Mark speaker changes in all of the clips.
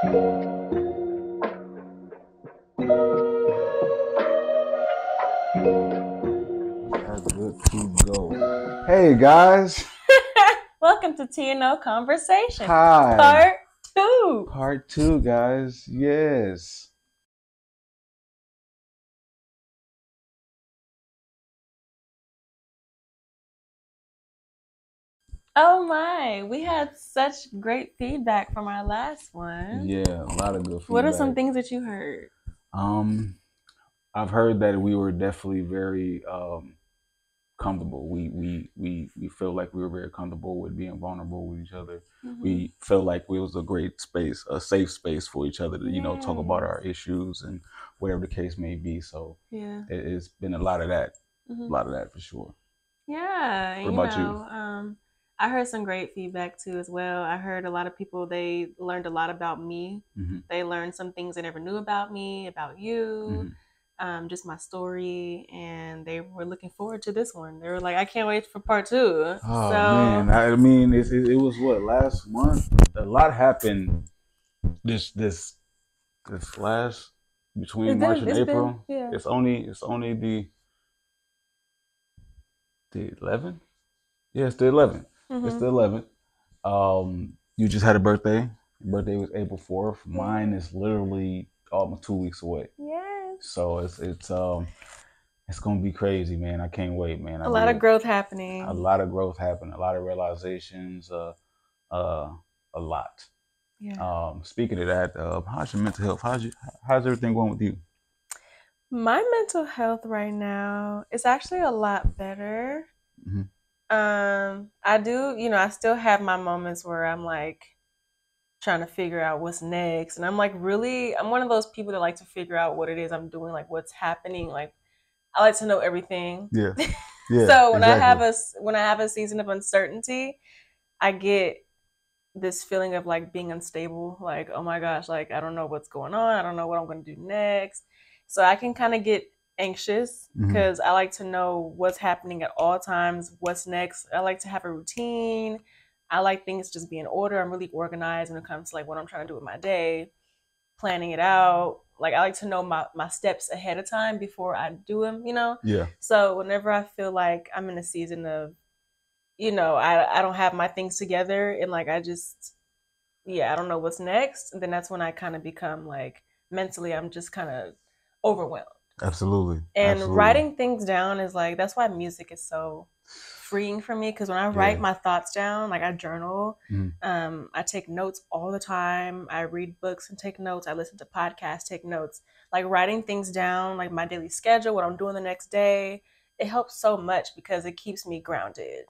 Speaker 1: That's good to go. Hey guys.
Speaker 2: Welcome to TNO Conversation.
Speaker 1: Hi.
Speaker 2: Part 2.
Speaker 1: Part 2, guys. Yes.
Speaker 2: Oh my, we had such great feedback from our last one.
Speaker 1: Yeah, a lot of good feedback.
Speaker 2: What are some things that you heard?
Speaker 1: I've heard that we were definitely very comfortable. We feel like we were very comfortable with being vulnerable with each other.
Speaker 2: Mm-hmm.
Speaker 1: We felt like it was a great space, a safe space for each other to, talk about our issues and whatever the case may be. So
Speaker 2: yeah,
Speaker 1: it's been a lot of that, a lot of that for sure.
Speaker 2: Yeah,
Speaker 1: What about you?
Speaker 2: I heard some great feedback too as well. I heard a lot of people, they learned a lot about me.
Speaker 1: Mm-hmm.
Speaker 2: They learned some things they never knew about me, about you.
Speaker 1: Mm-hmm.
Speaker 2: Just my story, and they were looking forward to this one. They were like, I can't wait for part 2.
Speaker 1: Oh man, I mean, it was what, last month. A lot happened this last between March and April. It's only the 11th. Yeah, it's the 11th. It's the 11th. You just had a birthday. Your birthday was April 4th. Mine is literally almost 2 weeks away.
Speaker 2: Yes.
Speaker 1: So it's gonna be crazy, man. I can't wait, man.
Speaker 2: A lot of growth happening.
Speaker 1: A lot of growth happening. A lot of realizations. A lot.
Speaker 2: Yeah.
Speaker 1: Speaking of that, how's your mental health? How's everything going with you?
Speaker 2: My mental health right now is actually a lot better.
Speaker 1: Mm-hmm.
Speaker 2: I do, I still have my moments where I'm like trying to figure out what's next. And I'm like, really, I'm one of those people that like to figure out what it is I'm doing, like what's happening. Like, I like to know everything.
Speaker 1: Yeah. Yeah.
Speaker 2: So when I have a season of uncertainty, I get this feeling of like being unstable. Like, oh my gosh, like I don't know what's going on. I don't know what I'm going to do next. So I can kind of get anxious because I like to know what's happening at all times, what's next. I like to have a routine. I like things just be in order. I'm really organized when it comes to like what I'm trying to do with my day, planning it out. Like I like to know my steps ahead of time before I do them.
Speaker 1: Yeah.
Speaker 2: So whenever I feel like I'm in a season of, I don't have my things together and like I don't know what's next. And then that's when I kind of become like mentally, I'm just kind of overwhelmed.
Speaker 1: Absolutely.
Speaker 2: And
Speaker 1: Absolutely.
Speaker 2: writing things down is like, that's why music is so freeing for me. Because when I write my thoughts down, like I journal, I take notes all the time. I read books and take notes. I listen to podcasts, take notes. Like writing things down, like my daily schedule, what I'm doing the next day, it helps so much because it keeps me grounded.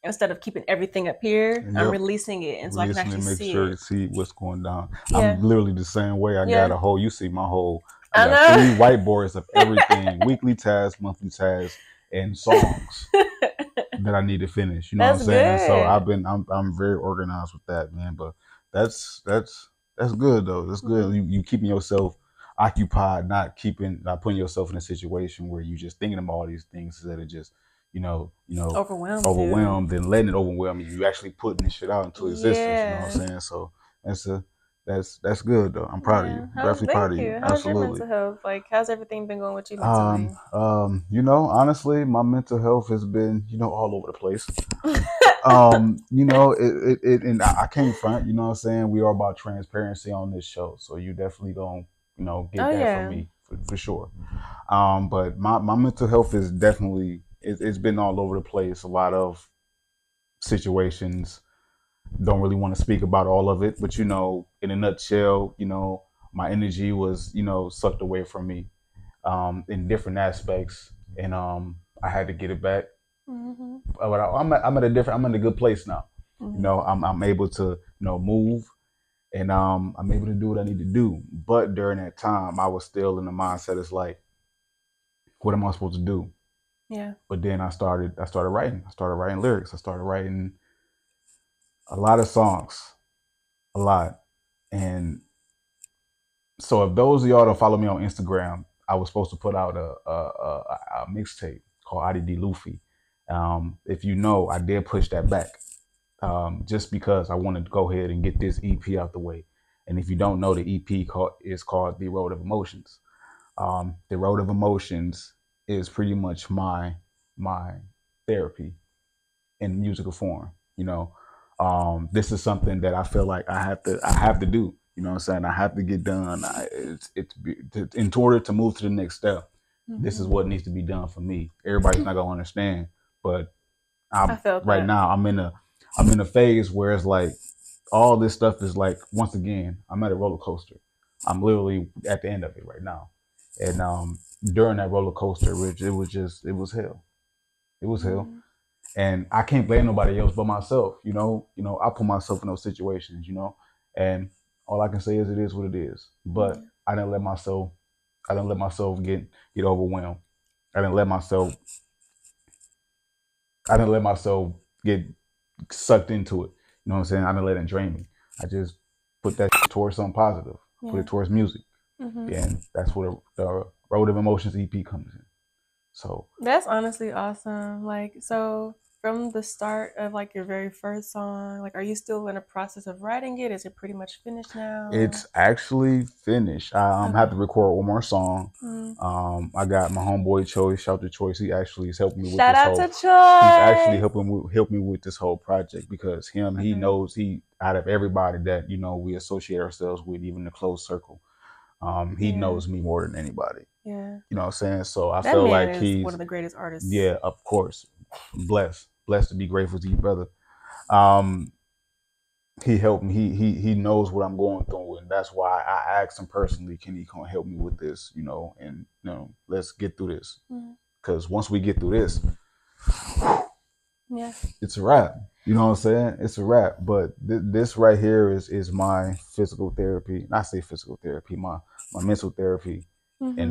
Speaker 2: Instead of keeping everything up here, I'm releasing it, and so I can actually
Speaker 1: see what's going down. I'm literally the same way. I got a whole. You see my whole.
Speaker 2: I
Speaker 1: got 3 whiteboards of everything: weekly tasks, monthly tasks, and songs that I need to finish. You know what I'm saying? So I'm very organized with that, man. But that's good though. That's good. You keeping yourself occupied, not putting yourself in a situation where you just thinking about all these things instead of just overwhelmed and letting it overwhelm you. You actually putting this shit out into existence. You know what I'm saying? So that's good though. I'm proud of you. Definitely proud of you.
Speaker 2: How's your mental health? Like, how's everything been going with you mentally?
Speaker 1: Honestly, my mental health has been, all over the place. And I can't front, you know what I'm saying? We are about transparency on this show. So you definitely don't, get that from me for sure. But my mental health is definitely, it's been all over the place. A lot of situations. Don't really want to speak about all of it, but in a nutshell, my energy was, sucked away from me in different aspects, and I had to get it back. But I'm in a good place now. I'm able to move, and I'm able to do what I need to do. But during that time, I was still in the mindset. It's like, what am I supposed to do?
Speaker 2: Yeah.
Speaker 1: But then I started writing. I started writing lyrics. I started writing a lot of songs, a lot. And so if those of y'all don't follow me on Instagram, I was supposed to put out a mixtape called IDD Luffy. If you know, I did push that back just because I wanted to go ahead and get this EP out the way. And if you don't know, the EP is called The Road of Emotions. The Road of Emotions is pretty much my therapy in musical form. This is something that I feel like I have to do. You know what I'm saying? I have to get done. In order to move to the next step. Mm-hmm. This is what needs to be done for me. Everybody's not gonna understand, but I felt right now I'm in a phase where it's like all this stuff is like, once again, I'm at a roller coaster. I'm literally at the end of it right now, and during that roller coaster, Rich, it was hell. It was hell. And I can't blame nobody else but myself. I put myself in those situations, and all I can say is it is what it is. But I didn't let myself get overwhelmed. I didn't let myself get sucked into it. You know what I'm saying? I didn't let it drain me. I just put that towards something positive. Yeah. Put it towards music. Mm-hmm. And that's where the Road of Emotions EP comes in. So
Speaker 2: that's honestly awesome. Like, so from the start of like your very first song, like, are you still in the process of writing it? Is it pretty much finished now?
Speaker 1: It's actually finished. I have to record one more song. Mm-hmm. I got my homeboy Choice, shout to Choice. He actually is helping me with He's actually helping me with this whole project, because he knows, out of everybody that we associate ourselves with, even the close circle, he knows me more than anybody. Yeah. You know what I'm saying? So I feel like he's
Speaker 2: one of the greatest artists.
Speaker 1: Yeah, of course. Blessed to be grateful to you, brother. He helped me. He knows what I'm going through, and that's why I asked him personally, can he come help me with this? And let's get through this. Because once we get through this, it's a wrap. You know what I'm saying? It's a wrap. But this right here is my physical therapy. Not say physical therapy, my mental therapy, in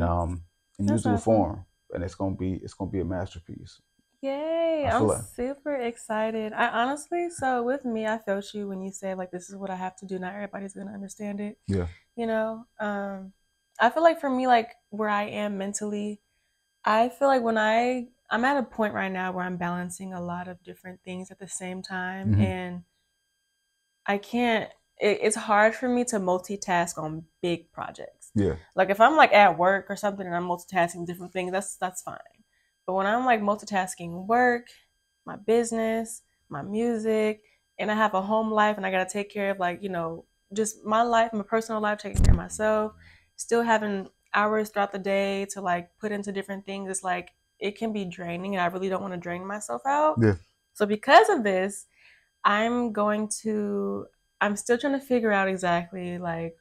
Speaker 1: musical form, and it's gonna be a masterpiece.
Speaker 2: Yay! I'm super excited. I honestly, so with me, I felt you when you said like, this is what I have to do. Not everybody's gonna understand it.
Speaker 1: Yeah.
Speaker 2: I feel like for me, like where I am mentally, I feel like when I'm at a point right now where I'm balancing a lot of different things at the same time, and I can't. It's hard for me to multitask on big projects.
Speaker 1: Yeah.
Speaker 2: Like if I'm like at work or something and I'm multitasking different things, that's fine. But when I'm like multitasking work, my business, my music, and I have a home life and I got to take care of like, just my life, my personal life, taking care of myself, still having hours throughout the day to like put into different things, it's like, it can be draining, and I really don't want to drain myself out.
Speaker 1: Yeah.
Speaker 2: So because of this, I'm still trying to figure out exactly like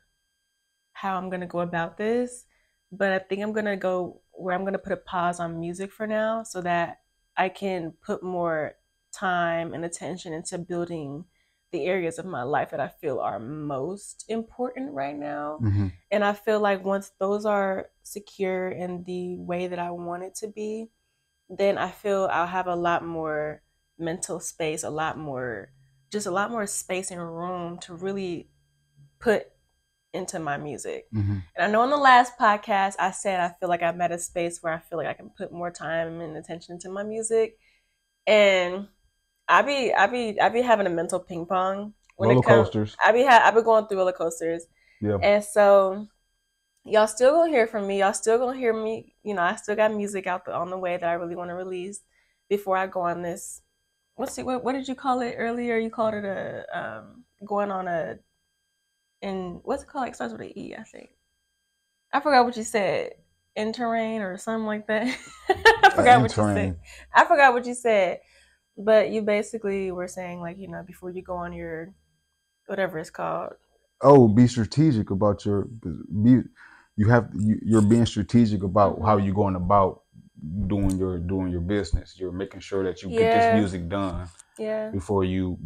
Speaker 2: how I'm going to go about this. But I think I'm going to go where I'm going to put a pause on music for now so that I can put more time and attention into building the areas of my life that I feel are most important right now.
Speaker 1: Mm-hmm.
Speaker 2: And I feel like once those are secure in the way that I want it to be, then I feel I'll have a lot more mental space, a lot more space and room to really put into my music.
Speaker 1: Mm-hmm.
Speaker 2: And I know in the last podcast I said I feel like I'm at a space where I feel like I can put more time and attention into my music, and I be having a mental ping pong when
Speaker 1: roller coasters.
Speaker 2: I be going through roller coasters.
Speaker 1: Yeah.
Speaker 2: And so y'all still gonna hear from me. Y'all still gonna hear me. I still got music on the way that I really want to release before I go on this. What did you call it earlier? You called it going on a. And what's it called? It starts with an E, I think. I forgot what you said. In-terrain or something like that. I forgot what you said. I forgot what you said. But you basically were saying, like, before you go on your, whatever it's called.
Speaker 1: Oh, be strategic about you're being strategic about how you're going about doing your business. You're making sure that you get this music done.
Speaker 2: Yeah.
Speaker 1: Before you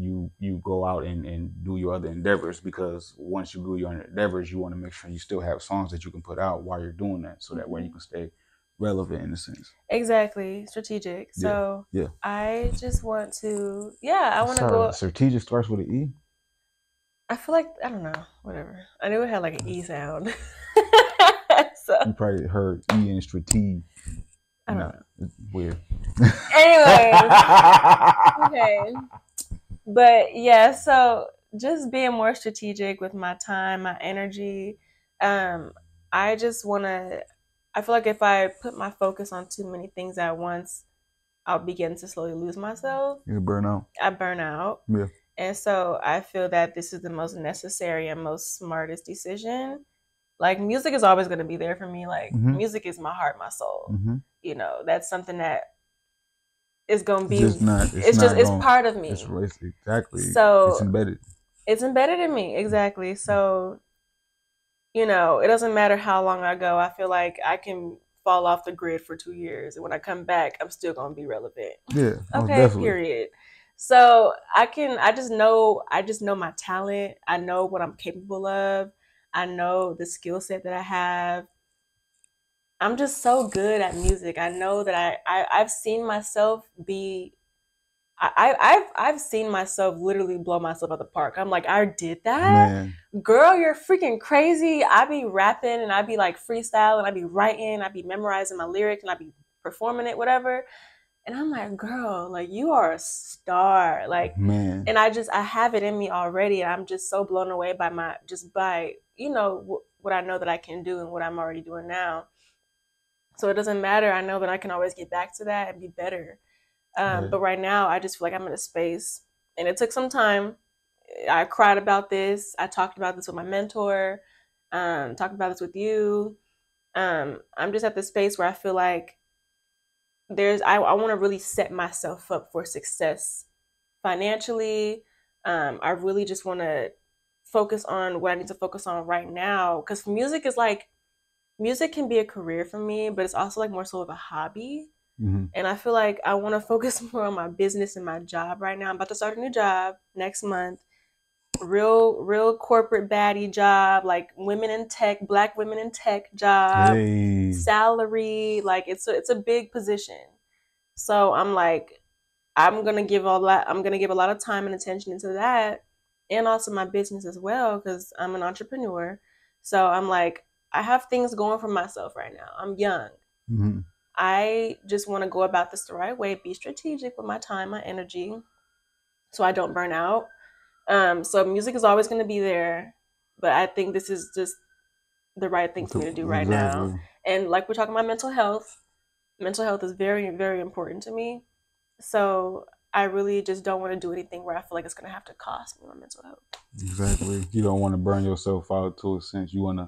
Speaker 1: go out and do your other endeavors, because once you do your other endeavors, you want to make sure you still have songs that you can put out while you're doing that, so that way you can stay relevant in a sense.
Speaker 2: Exactly. Strategic. So
Speaker 1: yeah.
Speaker 2: I just want to, I want to go.
Speaker 1: Strategic starts with an E?
Speaker 2: I feel like, I don't know, whatever. I knew it had like an E sound. So
Speaker 1: you probably heard E in strategic.
Speaker 2: I don't know.
Speaker 1: It's weird.
Speaker 2: Anyway. Okay. But yeah, so just being more strategic with my time, my energy. I just want to. I feel like if I put my focus on too many things at once, I'll begin to slowly lose myself.
Speaker 1: You burn out.
Speaker 2: I burn out.
Speaker 1: Yeah.
Speaker 2: And so I feel that this is the most necessary and most smartest decision. Like music is always going to be there for me. Like music is my heart, my soul. You know, that's something that is going to be. It's part of me.
Speaker 1: It's exactly.
Speaker 2: So
Speaker 1: it's embedded.
Speaker 2: It's embedded in me, exactly. So, you know, it doesn't matter how long I go. I feel like I can fall off the grid for 2 years, and when I come back, I'm still going to be relevant.
Speaker 1: Yeah.
Speaker 2: Okay. Definitely. Period. So I just know my talent. I know what I'm capable of. I know the skill set that I have. I'm just so good at music. I know that I've seen myself be. I've seen myself literally blow myself out the park. I'm like, I did that? Man. Girl, you're freaking crazy. I be rapping and I be like freestyling, I be writing, I be memorizing my lyrics and I be performing it, whatever. And I'm like, girl, like you are a star. Like, man. And I have it in me already. And I'm just so blown away by you know, what I know that I can do and what I'm already doing now. So it doesn't matter. I know that I can always get back to that and be better. But right now, I just feel like I'm in a space, and it took some time. I cried about this. I talked about this with my mentor. Talked about this with you. I'm just at the space where I feel like I want to really set myself up for success financially. I really just want to focus on what I need to focus on right now, because music can be a career for me, but it's also like more so of a hobby. And I feel like I want to focus more on my business and my job right now. I'm about to start a new job next month. Real corporate baddie job, like women in tech, Black women in tech job, salary. Like it's a big position. So I'm like, I'm gonna give a lot of time and attention into that, and also my business as well, because I'm an entrepreneur. So I'm like, I have things going for myself right now. I'm young. I just want to go about this the right way, be strategic with my time, my energy, so I don't burn out. So music is always going to be there, but I think this is just the right thing for me to do right now. And like we're talking about mental health is very, very important to me. So I really just don't want to do anything where I feel like it's going to have to cost me my mental health.
Speaker 1: Exactly. You don't want to burn yourself out to a sense. You want to,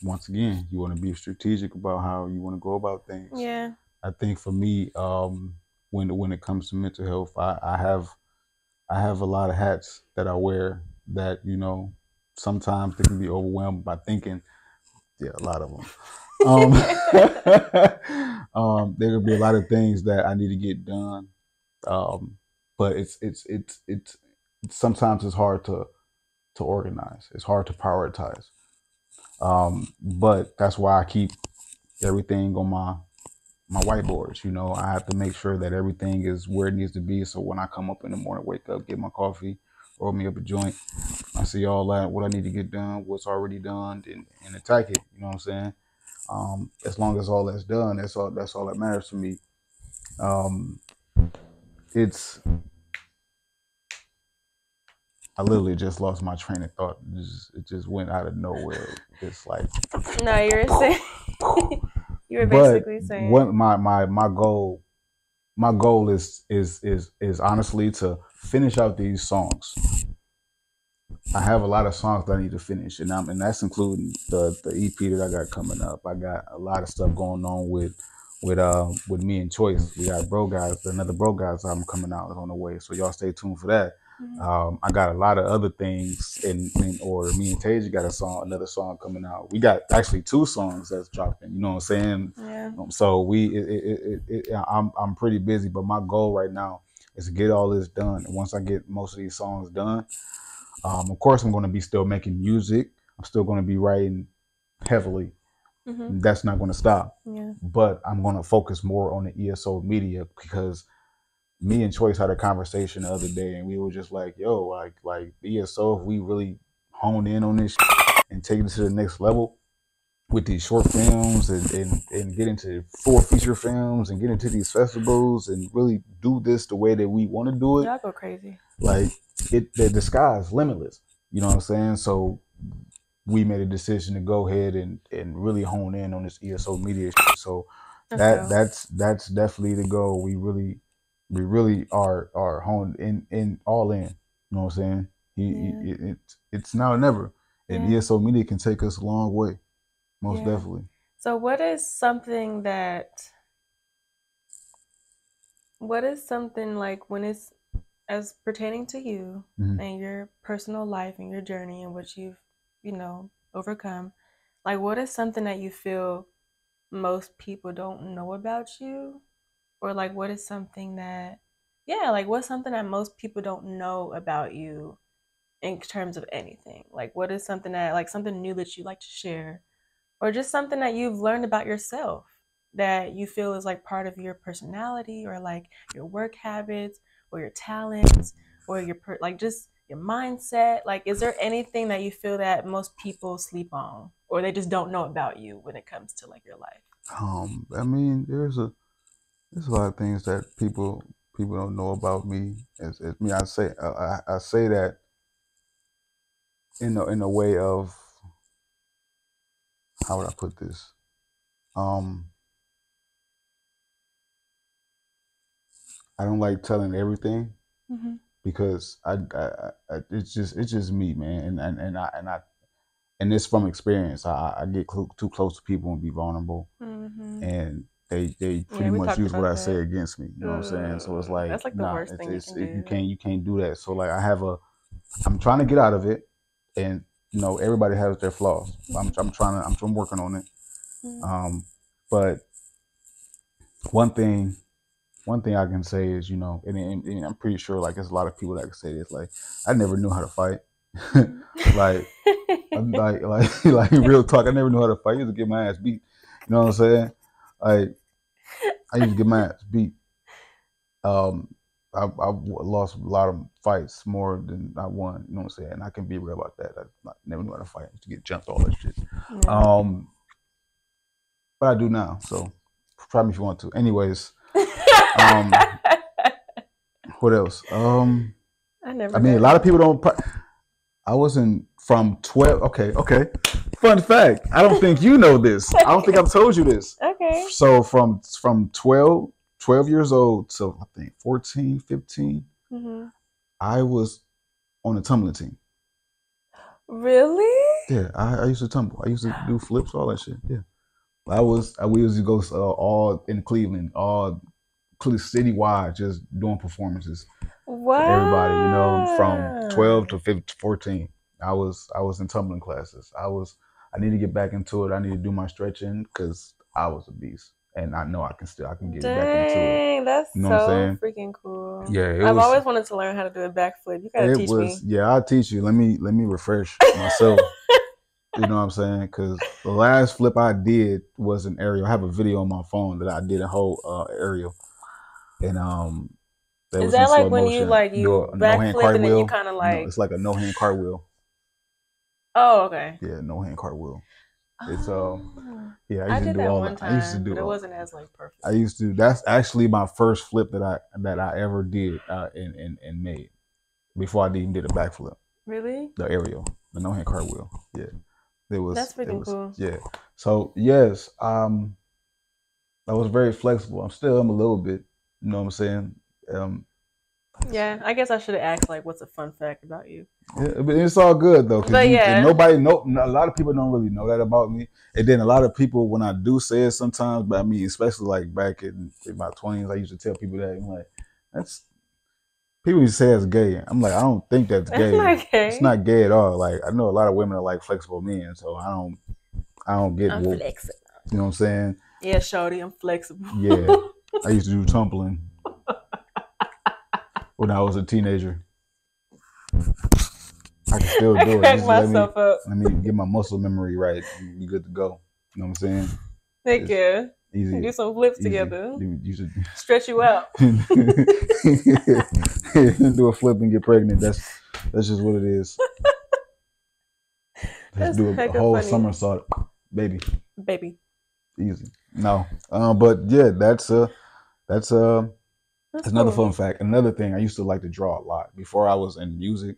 Speaker 1: once again, you want to be strategic about how you want to go about things.
Speaker 2: Yeah.
Speaker 1: I think for me, when it comes to mental health, I have a lot of hats that I wear that, you know, sometimes they can be overwhelmed by thinking. Yeah, a lot of them. There could be a lot of things that I need to get done, but it's sometimes it's hard to organize. It's hard to prioritize. But that's why I keep everything on my whiteboards. You know, I have to make sure that everything is where it needs to be. So when I come up in the morning, wake up, get my coffee, roll me up a joint, I see all that, what I need to get done, what's already done, and attack it. You know what I'm saying? As long as all that's done, that's all that matters to me. I literally just lost my train of thought. It just went out of nowhere. It's like,
Speaker 2: no, you were saying you were basically saying
Speaker 1: what my goal is honestly to finish out these songs. I have a lot of songs that I need to finish, and that's including the EP that I got coming up. I got a lot of stuff going on with me and Choice. We got another Bro Guys album coming out on the way, so y'all stay tuned for that. I got a lot of other things in order. Me and Tage got another song coming out. We got actually 2 songs that's dropping. You know what I'm saying?
Speaker 2: Yeah.
Speaker 1: So I'm pretty busy, but my goal right now is to get all this done. And once I get most of these songs done, of course I'm going to be still making music. I'm still going to be writing heavily. That's not going to stop.
Speaker 2: Yeah.
Speaker 1: But I'm going to focus more on the ESO Media, because me and Choice had a conversation the other day, and we were just like, yo, like ESO, if we really hone in on this and take it to the next level with these short films and get into full feature films and get into these festivals and really do this the way that we want to do it.
Speaker 2: Y'all go crazy.
Speaker 1: like the sky's limitless. You know what I'm saying? So we made a decision to go ahead and really hone in on this ESO Media. So that's definitely the goal. We really are honed in all in. You know what I'm saying? It's now or never, and ESO Media can take us a long way, most definitely.
Speaker 2: So what is something like when it's as pertaining to you and your personal life and your journey and what you've, overcome, like what is something that you feel most people don't know about you? Or like what is something that like what's something that most people don't know about you in terms of anything? Like what is something that like something new that you like to share? Or just something that you've learned about yourself that you feel is like part of your personality or like your work habits or your talents or like just your mindset. Like is there anything that you feel that most people sleep on or they just don't know about you when it comes to like your life?
Speaker 1: I mean, there's a lot of things that people don't know about me. As me, I say I say that in a way of, how would I put this? I don't like telling everything because I it's just me, man, and it's from experience. I get too close to people and be vulnerable, and they pretty much use what I say against me. You know what I'm saying? So it's like,
Speaker 2: that's like the worst thing you can do.
Speaker 1: You can't do that. So like I'm trying to get out of it, and everybody has their flaws. I'm working on it. But one thing I can say is, and I'm pretty sure like there's a lot of people that can say this. Like, I never knew how to fight. like, like real talk. I never knew how to fight. I used to get my ass beat. You know what I'm saying? Like, I used to get my ass beat. I've lost a lot of fights, more than I won. You know what I'm saying? And I can be real about that. I never knew how to fight. I used to get jumped, all that shit. Yeah. But I do now. So try me if you want to. Anyways, what else? I mean, a lot of people don't. I wasn't from 12. Okay. Fun fact. I don't think you know this. I don't think I've told you this.
Speaker 2: Okay.
Speaker 1: So from 12 years old to I think 14, 15, I was on a tumbling team.
Speaker 2: Really?
Speaker 1: Yeah, I used to tumble. I used to do flips, all that shit. Yeah. We used to go all in Cleveland, all citywide, just doing performances.
Speaker 2: Wow.
Speaker 1: For everybody, from 12 to 14. I was in tumbling classes. I need to get back into it. I need to do my stretching because I was a beast. And I know I can get back into it.
Speaker 2: Dang, that's so freaking cool.
Speaker 1: Yeah,
Speaker 2: I've always wanted to learn how to do a backflip. You gotta teach me.
Speaker 1: Yeah, I'll teach you. Let me refresh myself. You know what I'm saying? Because the last flip I did was an aerial. I have a video on my phone that I did a whole aerial, and
Speaker 2: is that like when you like you backflip and then you kind of like?
Speaker 1: No, it's like a no hand cartwheel.
Speaker 2: Oh, okay.
Speaker 1: Yeah, no hand cartwheel. It's yeah.
Speaker 2: I did that one time. I used to do, but it wasn't as like perfect.
Speaker 1: I used to. That's actually my first flip that I ever did and made before I even did a backflip.
Speaker 2: Really?
Speaker 1: The aerial, the no hand cartwheel. Yeah.
Speaker 2: That's freaking cool.
Speaker 1: Yeah. So yes, I was very flexible. I still am a little bit. You know what I'm saying?
Speaker 2: Yeah, I guess I should have asked like, what's a fun fact about you?
Speaker 1: Yeah, but it's all good though, because a lot of people don't really know that about me. And then a lot of people, when I do say it sometimes, but I mean, especially like back in my 20s, I used to tell people that, I'm like, people used to say it's gay. I'm like, I don't think that's gay.
Speaker 2: Not gay.
Speaker 1: It's not gay at all. Like, I know a lot of women are like flexible men, so I don't get
Speaker 2: I'm flexible.
Speaker 1: You know what I'm saying?
Speaker 2: Yeah, shorty, I'm flexible.
Speaker 1: Yeah, I used to do tumbling when I was a teenager. I can still do it. Let me get my muscle memory right and be good to go. You know what I'm saying?
Speaker 2: Thank you.
Speaker 1: Easy.
Speaker 2: Do some flips together. Stretch you out.
Speaker 1: Do a flip and get pregnant. That's just what it is. Let's do a whole somersault, baby.
Speaker 2: Baby.
Speaker 1: Easy. No, but yeah, that's
Speaker 2: That's
Speaker 1: another
Speaker 2: cool.
Speaker 1: fun fact. Another thing, I used to like to draw a lot before I was in music.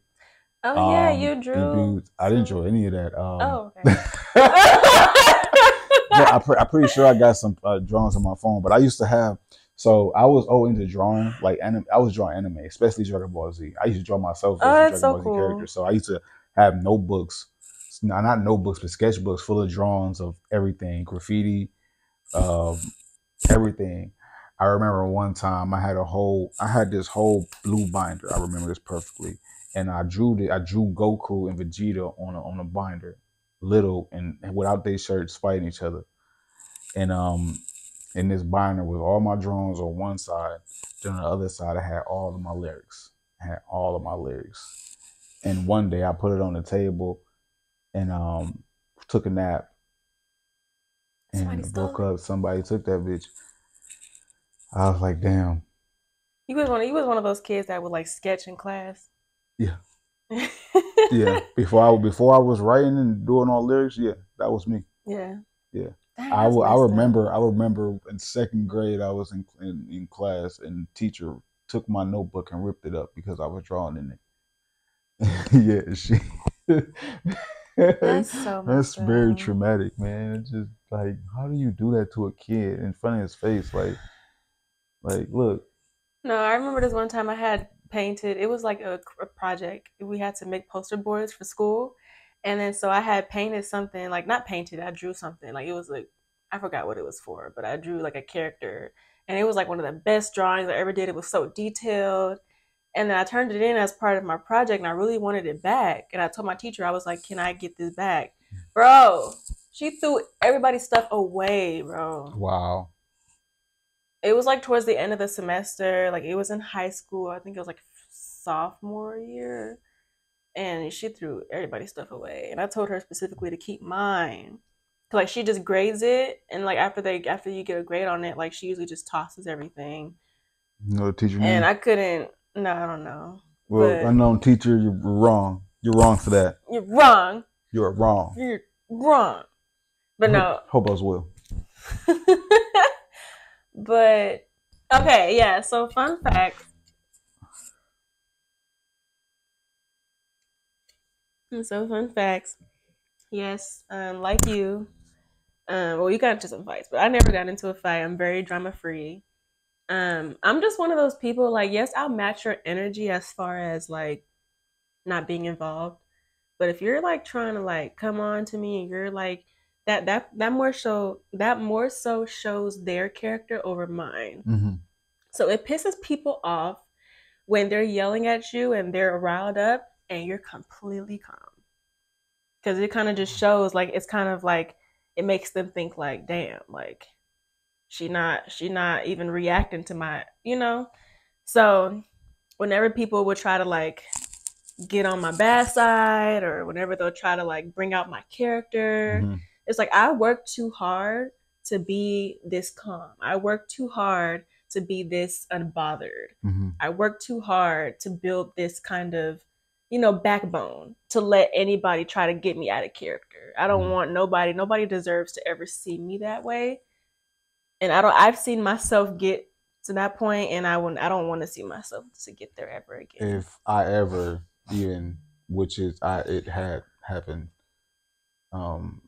Speaker 2: Oh yeah, you drew.
Speaker 1: I didn't draw any of that.
Speaker 2: Oh okay.
Speaker 1: I'm pretty sure I got some drawings on my phone, but I used to have. So I was into drawing, like I was drawing anime, especially Dragon Ball Z. I used to draw myself
Speaker 2: Oh,
Speaker 1: as a
Speaker 2: that's
Speaker 1: Dragon
Speaker 2: so
Speaker 1: Ball Z character.
Speaker 2: cool.
Speaker 1: So I used to have notebooks, not notebooks, but sketchbooks full of drawings of everything, graffiti, um, everything. I remember one time I had this whole blue binder. I remember this perfectly, and I drew Goku and Vegeta on a binder, little and without their shirts fighting each other, and in this binder was all my drawings on one side. Then on the other side, I had all of my lyrics. I had all of my lyrics, and one day I put it on the table and took a nap
Speaker 2: Somebody
Speaker 1: and
Speaker 2: stole
Speaker 1: woke
Speaker 2: it.
Speaker 1: up. Somebody took that bitch. I was like, damn.
Speaker 2: You was one of those kids that would like sketch in class.
Speaker 1: Yeah. Yeah. Before I was writing and doing all lyrics, yeah, that was me.
Speaker 2: Yeah.
Speaker 1: Yeah.
Speaker 2: Dang, that's
Speaker 1: I
Speaker 2: messed up.
Speaker 1: remember in second grade I was in class and the teacher took my notebook and ripped it up because I was drawing in it. Yeah, she
Speaker 2: That's so
Speaker 1: that's
Speaker 2: messed
Speaker 1: very
Speaker 2: up.
Speaker 1: traumatic, man. It's just like how do you do that to a kid in front of his face? Like look.
Speaker 2: No, I remember this one time I had painted. It was like a project. We had to make poster boards for school, and then so I had painted something like not painted. I drew something like it was like I forgot what it was for, but I drew like a character, and it was like one of the best drawings I ever did. It was so detailed, and then I turned it in as part of my project, and I really wanted it back. And I told my teacher I was like, "Can I get this back, bro?" She threw everybody's stuff away, bro.
Speaker 1: Wow.
Speaker 2: It was like towards the end of the semester. Like it was in high school. I think it was like sophomore year. And she threw everybody's stuff away. And I told her specifically to keep mine. Like she just grades it, and like after you get a grade on it, like she usually just tosses everything.
Speaker 1: You know the teacher
Speaker 2: And
Speaker 1: name?
Speaker 2: I couldn't. No, I don't know.
Speaker 1: Well,
Speaker 2: But
Speaker 1: unknown teacher, you're wrong. You're wrong for that.
Speaker 2: you're wrong.
Speaker 1: You're wrong.
Speaker 2: You're wrong. But no.
Speaker 1: Hope us will.
Speaker 2: But okay, yeah. So fun fact. So fun facts. Yes, like you. Well, you got into some fights, but I never got into a fight. I'm very drama free. I'm just one of those people. Like, yes, I'll match your energy as far as like not being involved. But if you're like trying to like come on to me and you're like that more so shows their character over mine.
Speaker 1: Mm-hmm.
Speaker 2: So it pisses people off when they're yelling at you and they're riled up and you're completely calm. Because it kind of just shows like it's kind of like it makes them think like, damn, like she not even reacting to my. So whenever people would try to like get on my bad side or whenever they'll try to like bring out my character,
Speaker 1: Mm-hmm.
Speaker 2: it's like I work too hard to be this calm. I work too hard to be this unbothered.
Speaker 1: Mm-hmm.
Speaker 2: I work too hard to build this kind of backbone to let anybody try to get me out of character. I don't want nobody deserves to ever see me that way. And I've seen myself get to that point and I don't want to see myself to get there ever again.
Speaker 1: If I ever even, which is it had happened um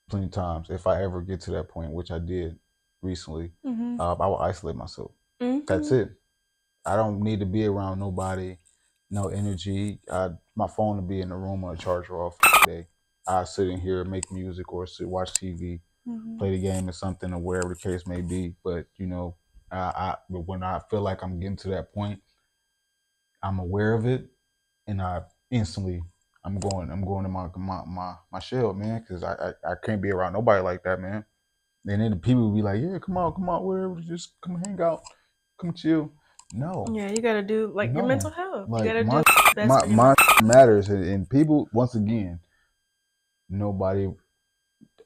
Speaker 1: plenty of times. If I ever get to that point, which I did recently, I will isolate myself. That's it. I don't need to be around nobody, no energy. My phone will be in the room on a charger off the day. I sit in here, make music, or watch TV, play the game or something, or wherever the case may be. But but when I feel like I'm getting to that point, I'm aware of it, and I'm going to my shell, man, because I can't be around nobody like that, man. And then the people will be like, yeah, come on, wherever, just come hang out, come chill. No,
Speaker 2: Yeah, you gotta do like your mental
Speaker 1: no,
Speaker 2: health. You
Speaker 1: like
Speaker 2: gotta do best for your
Speaker 1: my
Speaker 2: mental health.
Speaker 1: matters, and people once again, nobody,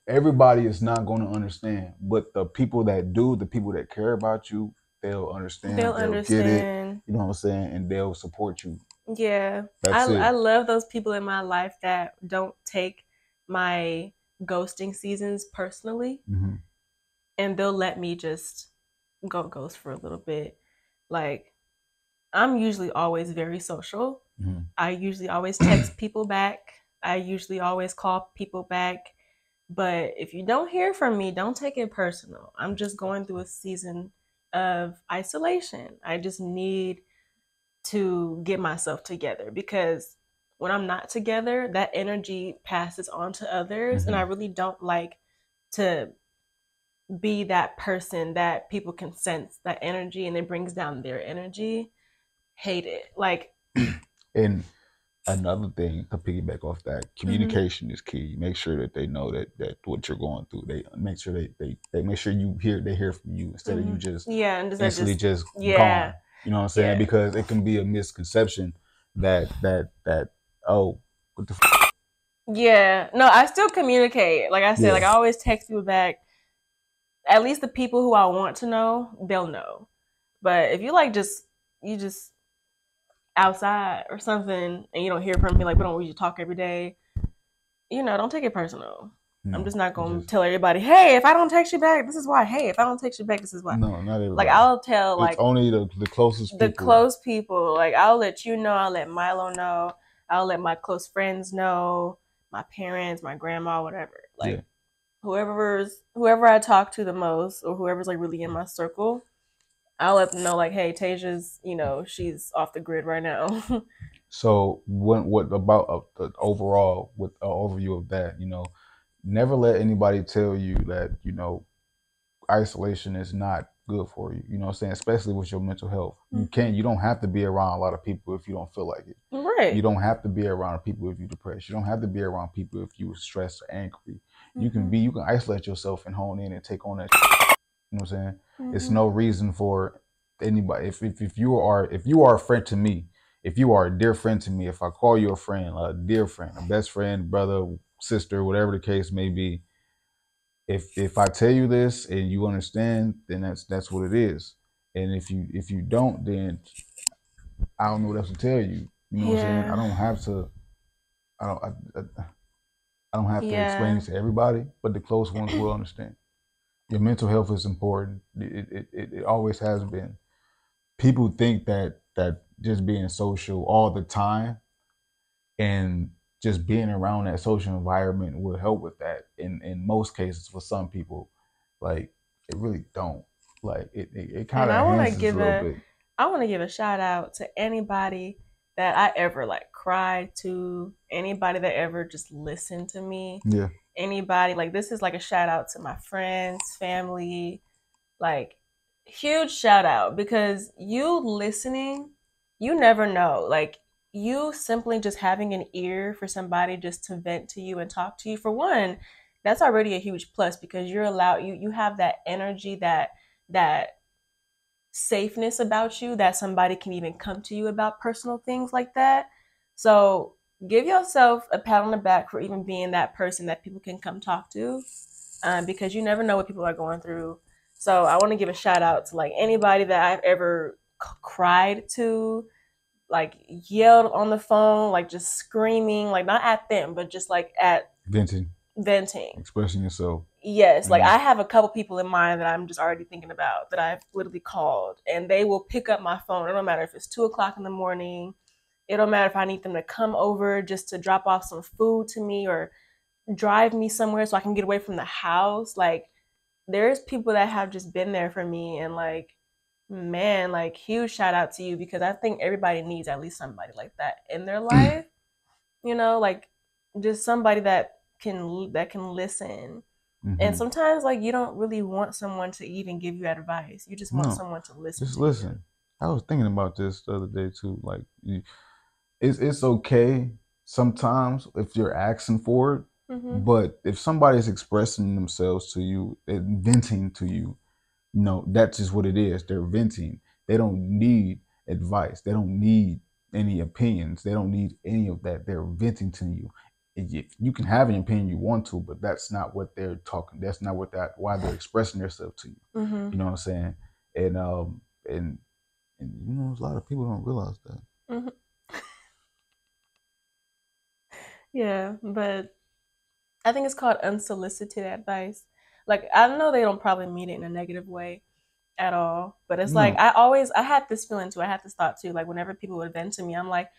Speaker 1: everybody is not going to understand, but the people that do, the people that care about you, they'll
Speaker 2: They'll
Speaker 1: understand, they'll get it.
Speaker 2: understand.
Speaker 1: You know what I'm saying, and they'll support you.
Speaker 2: Yeah.
Speaker 1: That's
Speaker 2: I
Speaker 1: it.
Speaker 2: love those people in my life that don't take my ghosting seasons personally
Speaker 1: Mm-hmm.
Speaker 2: and they'll let me just go ghost for a little bit. Like, I'm usually always very social.
Speaker 1: Mm-hmm.
Speaker 2: I usually always text people back. I usually always call people back. But if you don't hear from me, don't take it personal. I'm just going through a season of isolation. I just need to get myself together, because when I'm not together, that energy passes on to others. And I really don't like to be that person that people can sense that energy and it brings down their energy. Hate it. Like,
Speaker 1: And another thing to piggyback off that, communication is key. Make sure that they know that what you're going through. They make sure they make sure they hear from you instead of you just
Speaker 2: yeah, and
Speaker 1: instantly just
Speaker 2: yeah,
Speaker 1: gone. You know what I'm saying?
Speaker 2: yeah,
Speaker 1: Because it can be a misconception that oh, what the
Speaker 2: yeah. No, I still communicate. Like I said, like
Speaker 1: yeah.
Speaker 2: I always text people back. At least the people who I want to know, they'll know. But if you like you just outside or something and you don't hear from me, like we don't usually talk every day, don't take it personal. I'm
Speaker 1: No,
Speaker 2: just not
Speaker 1: it's
Speaker 2: gonna
Speaker 1: just
Speaker 2: tell everybody, hey, if I don't text you back, this is why. Hey, if I don't text you back, this is why.
Speaker 1: no, not
Speaker 2: Like
Speaker 1: everybody.
Speaker 2: I'll tell
Speaker 1: It's
Speaker 2: like
Speaker 1: only the closest
Speaker 2: the
Speaker 1: people.
Speaker 2: close people. Like I'll let you know, I'll let Milo know, I'll let my close friends know, my parents, my grandma, whatever.
Speaker 1: Yeah.
Speaker 2: Like whoever I talk to the most, or whoever's like really in my circle, I'll let them know like, hey, Tasia's, she's off the grid right now.
Speaker 1: So what about the overall with an overview of that? Never let anybody tell you that isolation is not good for you. You know what I'm saying? Especially with your mental health. You don't have to be around a lot of people if you don't feel like it. You
Speaker 2: Right.
Speaker 1: don't have to be around people if you're depressed. You don't have to be around people if you're stressed or angry. You can isolate yourself and hone in and take on that. You know what I'm saying? It's no reason for anybody. If you are a friend to me, if you are a dear friend to me, if I call you a friend, a dear friend, a best friend, brother, sister, whatever the case may be, if I tell you this and you understand, then that's what it is. And if you don't, then I don't know what else to tell you. You know what I'm saying? I
Speaker 2: Yeah.
Speaker 1: don't have to. I don't. I don't have to explain
Speaker 2: Yeah.
Speaker 1: it to everybody, but the close ones will understand. Your mental health is important. It always has been. People think that just being social all the time and just being around that social environment will help with that. In most cases, for some people, like it really don't. Like it kind
Speaker 2: And
Speaker 1: of enhances a little bit.
Speaker 2: I want to give a shout out to anybody that I ever like cried to, anybody that ever just listened to me,
Speaker 1: Yeah.
Speaker 2: anybody like this is like a shout out to my friends, family, like huge shout out, because you listening, you never know. Like you simply just having an ear for somebody just to vent to you and talk to you, for one, that's already a huge plus, because you have that energy, that safeness about you, that somebody can even come to you about personal things like that. So give yourself a pat on the back for even being that person that people can come talk to, because you never know what people are going through. So I want to give a shout out to like anybody that I've ever cried to, like yelled on the phone, like just screaming, like not at them, but just like at
Speaker 1: Venting,
Speaker 2: venting.
Speaker 1: expressing yourself.
Speaker 2: Yes, like
Speaker 1: Mm-hmm.
Speaker 2: I have a couple people in mind that I'm just already thinking about, that I've literally called, and they will pick up my phone. It don't matter if it's 2 o'clock in the morning. It don't matter if I need them to come over just to drop off some food to me, or drive me somewhere so I can get away from the house. Like there's people that have just been there for me, and like, man, like huge shout out to you, because I think everybody needs at least somebody like that in their life. Like just somebody that can listen. And
Speaker 1: Mm-hmm.
Speaker 2: sometimes like you don't really want someone to even give you advice. You just want
Speaker 1: No,
Speaker 2: someone to listen
Speaker 1: just
Speaker 2: to you.
Speaker 1: listen. I was thinking about this the other day too. Like, it's okay sometimes if you're asking for it,
Speaker 2: Mm-hmm.
Speaker 1: but if somebody's expressing themselves to you and venting to you, that's just what it is. They're venting. They don't need advice. They don't need any opinions. They don't need any of that. They're venting to you. You can have an opinion you want to, but that's not what they're talking. That's not why they're expressing themselves to you.
Speaker 2: Mm-hmm.
Speaker 1: You know what I'm saying? And and a lot of people don't realize that.
Speaker 2: Mm-hmm. Yeah, but I think it's called unsolicited advice. Like I know they don't probably mean it in a negative way, at all. But it's like I had this feeling too. I had this thought too. Like whenever people would vent to me, I'm like,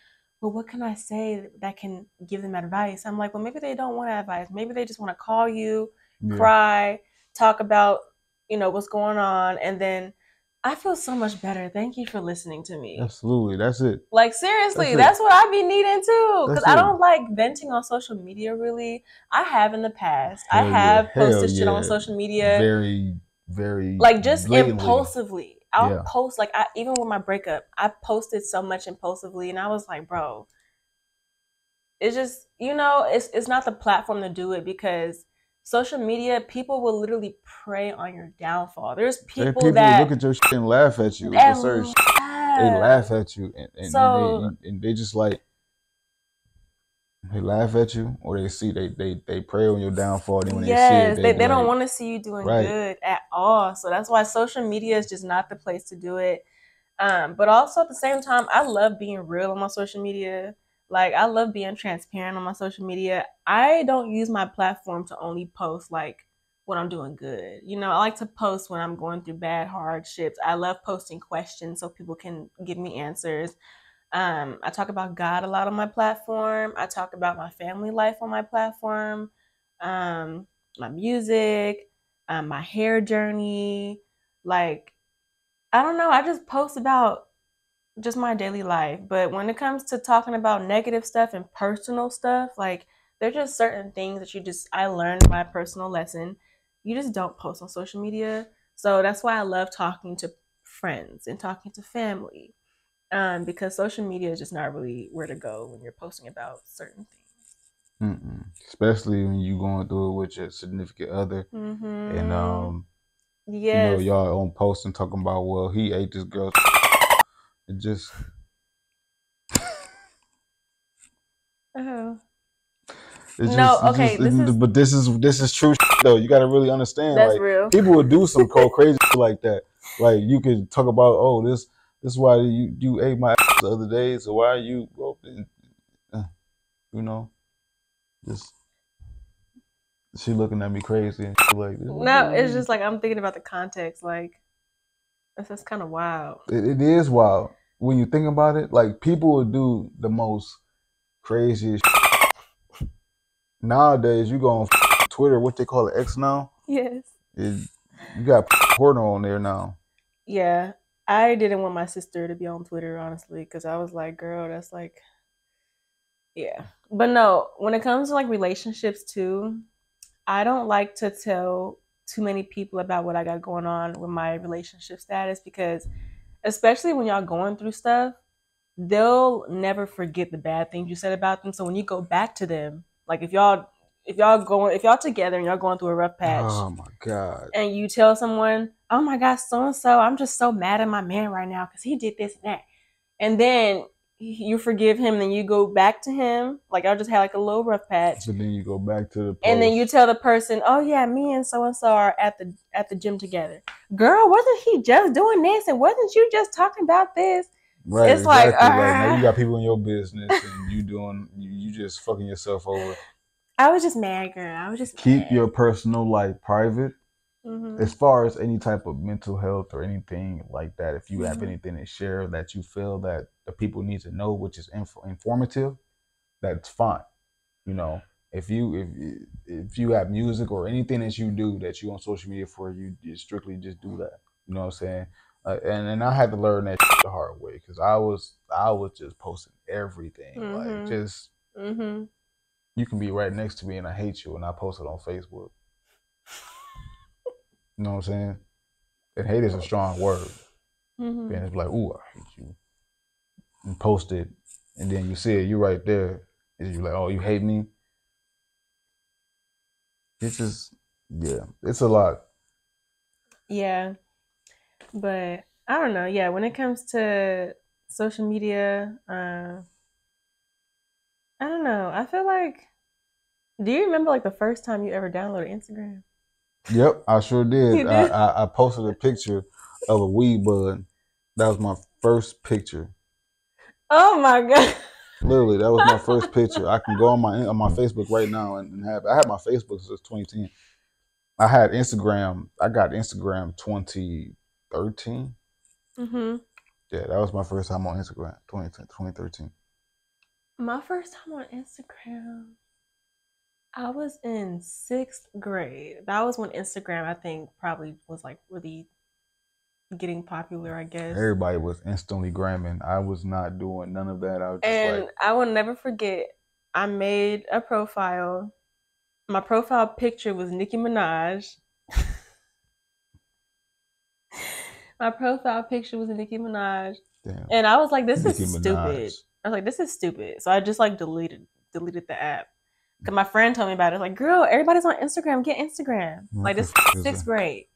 Speaker 2: well, what can I say that can give them advice? I'm like, well, maybe they don't want advice. Maybe they just want to call you, cry, talk about, what's going on, and then I feel so much better. Thank you for listening to me.
Speaker 1: Absolutely. That's it.
Speaker 2: Like, seriously, that's what I be needing too. Because I don't like venting on social media, really. I have in the past. I have posted shit on social media.
Speaker 1: Very, very.
Speaker 2: Like, just blatantly. Impulsively. I'll post, like, even with my breakup, I posted so much impulsively. And I was like, bro, it's just, it's not the platform to do it, because social media, people will literally prey on your downfall. There's people that
Speaker 1: look at your shit and laugh at you. They laugh at you, and they just like, they laugh at you, or they prey on your downfall. Then when they see it,
Speaker 2: they don't want to see you doing good at all. So that's why social media is just not the place to do it. But also at the same time, I love being real on my social media. Like, I love being transparent on my social media. I don't use my platform to only post like when I'm doing good. I like to post when I'm going through bad hardships. I love posting questions so people can give me answers. I talk about God a lot on my platform. I talk about my family life on my platform, my music, my hair journey. Like, I don't know. I just post about just my daily life. But when it comes to talking about negative stuff and personal stuff, like, there's just certain things that I learned my personal lesson. You just don't post on social media. So that's why I love talking to friends and talking to family. Because social media is just not really where to go when you're posting about certain things.
Speaker 1: Especially when you're going through it with your significant other, and y'all on posting talking about, well, he ate this girl. It just. But this is true though. You got to really understand.
Speaker 2: That's
Speaker 1: like,
Speaker 2: real.
Speaker 1: People would do some crazy like that. Like, you could talk about, oh, this is why you ate my ass the other day. So why are you, just she looking at me crazy and shit like this.
Speaker 2: No, it's just like I'm thinking about the context. Like, that's kind of wild.
Speaker 1: It is wild when you think about it. Like, people would do the most craziest shit. Nowadays, you go on Twitter, what they call it, X now?
Speaker 2: Yes.
Speaker 1: You got porno on there now.
Speaker 2: Yeah. I didn't want my sister to be on Twitter, honestly, because I was like, girl, that's like, yeah. But no, when it comes to like relationships too, I don't like to tell too many people about what I got going on with my relationship status, because especially when y'all going through stuff, they'll never forget the bad things you said about them. So when you go back to them, like if y'all together and y'all going through a rough patch,
Speaker 1: oh my God,
Speaker 2: and you tell someone, oh my God, so and so, I'm just so mad at my man right now because he did this and that, and then you forgive him, and then you go back to him, like y'all just had like a little rough patch,
Speaker 1: but then you go back to the post.
Speaker 2: And then you tell the person, oh yeah, me and so are at the gym together. Girl, wasn't he just doing this, and wasn't you just talking about this?
Speaker 1: Right, it's exactly. Like now you got people in your business and you just fucking yourself over.
Speaker 2: I was just mad, girl. I was just
Speaker 1: keep mad. Your personal life private. As far as any type of mental health or anything like that, if you have anything to share that you feel that the people need to know, which is informative, that's fine. If you have music or anything that you do that you on social media for, you strictly just do that. You know what I'm saying? And I had to learn that the hard way, because I was just posting everything, like just. You can be right next to me and I hate you, and I post it on Facebook. You know what I'm saying? And hate is a strong word. And it's like, ooh, I hate you. And post it, and then you see it, you right there, and you're like, oh, you hate me? It's just, yeah, it's a lot.
Speaker 2: Yeah. But I don't know. Yeah, when it comes to social media, I don't know. I feel like, do you remember like the first time you ever downloaded Instagram?
Speaker 1: Yep, I sure did.
Speaker 2: You did?
Speaker 1: I posted a picture of a weed bud. That was my first picture.
Speaker 2: Oh my God.
Speaker 1: Literally, that was my first picture. I can go on my Facebook right now and I had my Facebook since 2010. I had Instagram. I got Instagram 2012. 2013. Mm-hmm. Yeah, that was my first time on Instagram, 2013.
Speaker 2: My first time on Instagram, I was in 6th grade. That was when Instagram, I think, probably was like really getting popular, I guess.
Speaker 1: Everybody was instantly gramming. I was not doing none of that. I was just
Speaker 2: and I will never forget, I made a profile. My profile picture was Nicki Minaj. My profile picture was Nicki Minaj. Damn. And I was like, this Nicki is stupid. I was like, this is stupid. So I just like deleted the app. Because my friend told me about it. Like, girl, everybody's on Instagram. Get Instagram. Like, this is 6th grade.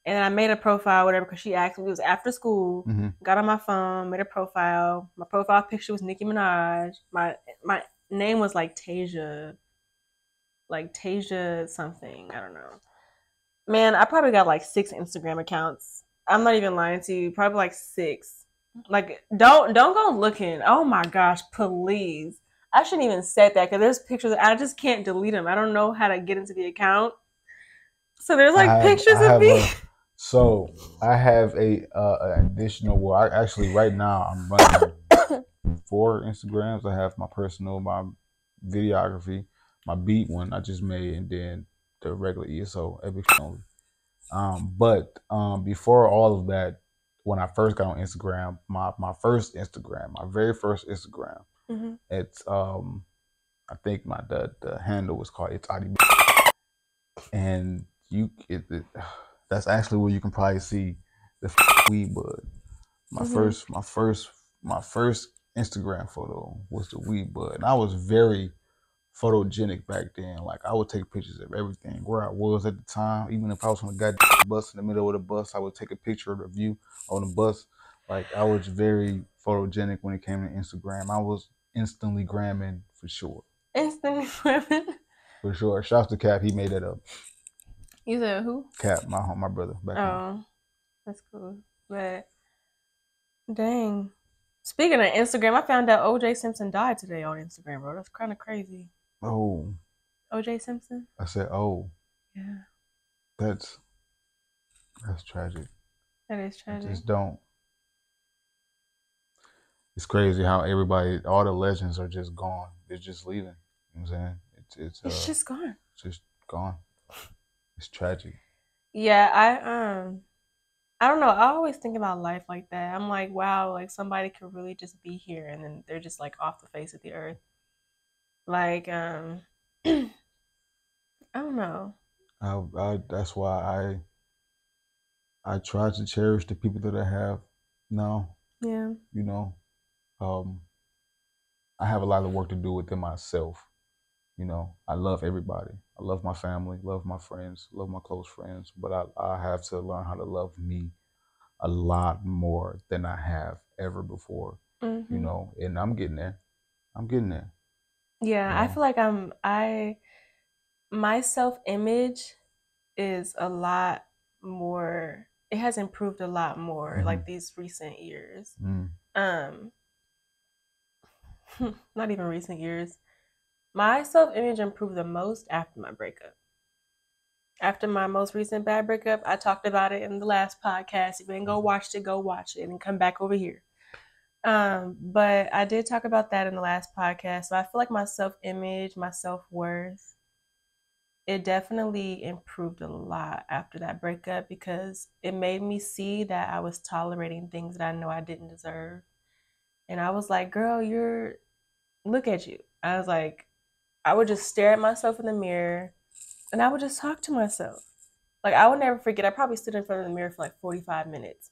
Speaker 2: And I made a profile, whatever, because she asked me. It was after school. Mm-hmm. Got on my phone, made a profile. My profile picture was Nicki Minaj. My name was like Tasia something. I don't know. Man, I probably got like 6 Instagram accounts. I'm not even lying to you. Probably like 6. Like, don't go looking. Oh my gosh, please. I shouldn't even said that because there's pictures. I just can't delete them. I don't know how to get into the account. So there's like pictures of me.
Speaker 1: So I have an additional. Well, I actually right now I'm running 4 Instagrams. I have my personal, my videography, my beat one I just made, and then the regular ESO Epic only. But before all of that, when I first got on Instagram, my very first Instagram, mm-hmm. It's I think the handle was called It's Adi, and that's actually where you can probably see the weed bud. My mm-hmm. first Instagram photo was the weed bud, and I was very photogenic back then. Like, I would take pictures of everything, where I was at the time. Even if I was on a goddamn bus in the middle of the bus, I would take a picture of the view on the bus. Like, I was very photogenic when it came to Instagram. I was instantly gramming for sure.
Speaker 2: Instantly gramming?
Speaker 1: For sure. Shouts to Cap, he made that up.
Speaker 2: You said who?
Speaker 1: Cap, my brother back home.
Speaker 2: That's cool. But dang. Speaking of Instagram, I found out O.J. Simpson died today on Instagram, bro. That's kind of crazy.
Speaker 1: Oh.
Speaker 2: O.J. Simpson?
Speaker 1: I said, oh.
Speaker 2: Yeah.
Speaker 1: That's tragic.
Speaker 2: That is tragic.
Speaker 1: I just don't. It's crazy how everybody, all the legends are just gone. They're just leaving. You know what I'm saying?
Speaker 2: It's just gone.
Speaker 1: It's just gone. It's tragic.
Speaker 2: Yeah, I don't know. I always think about life like that. I'm like, wow, like somebody could really just be here and then they're just like off the face of the earth. Like, I don't know.
Speaker 1: That's why I try to cherish the people that I have now.
Speaker 2: Yeah.
Speaker 1: You know, I have a lot of work to do within myself. You know, I love everybody. I love my family, love my friends, love my close friends, but I have to learn how to love me a lot more than I have ever before. Mm-hmm. You know, and I'm getting there.
Speaker 2: Yeah, you know? I feel like my self-image is a lot more, it has improved a lot more, mm-hmm. like these recent years. Mm. Not even recent years. My self-image improved the most after my breakup. After my most recent bad breakup, I talked about it in the last podcast. If you didn't go watch it and come back over here. But I did talk about that in the last podcast. So I feel like my self-image, my self-worth, it definitely improved a lot after that breakup because it made me see that I was tolerating things that I know I didn't deserve. And I was like, girl, look at you. I was like, I would just stare at myself in the mirror and I would just talk to myself. Like, I would never forget. I probably stood in front of the mirror for like 45 minutes,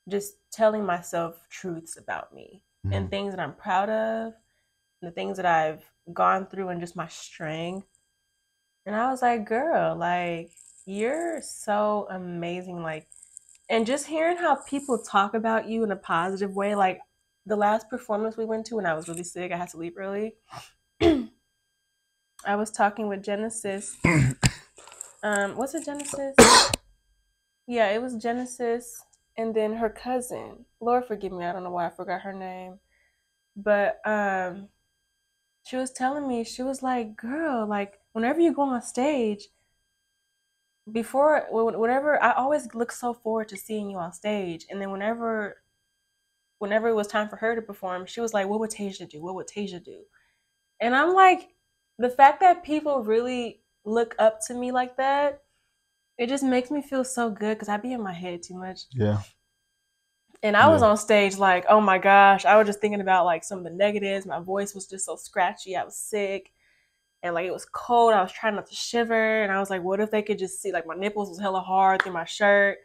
Speaker 2: just telling myself truths about me and things that I'm proud of, and the things that I've gone through and just my strength. And I was like, girl, like, you're so amazing. Like, and just hearing how people talk about you in a positive way, like the last performance we went to when I was really sick, I had to leave early. I was talking with Genesis. What's it, Genesis? Yeah, it was Genesis, and then her cousin. Lord forgive me, I don't know why I forgot her name. But she was telling me, she was like, girl, like, whenever you go on stage, whenever I always look so forward to seeing you on stage, and then whenever it was time for her to perform, she was like, "What would Tasia do? What would Tasia do?" And I'm like, the fact that people really look up to me like that, it just makes me feel so good because I be in my head too much.
Speaker 1: Yeah.
Speaker 2: And I was on stage like, oh my gosh, I was just thinking about like some of the negatives. My voice was just so scratchy. I was sick. And like it was cold. I was trying not to shiver. And I was like, what if they could just see like my nipples was hella hard through my shirt?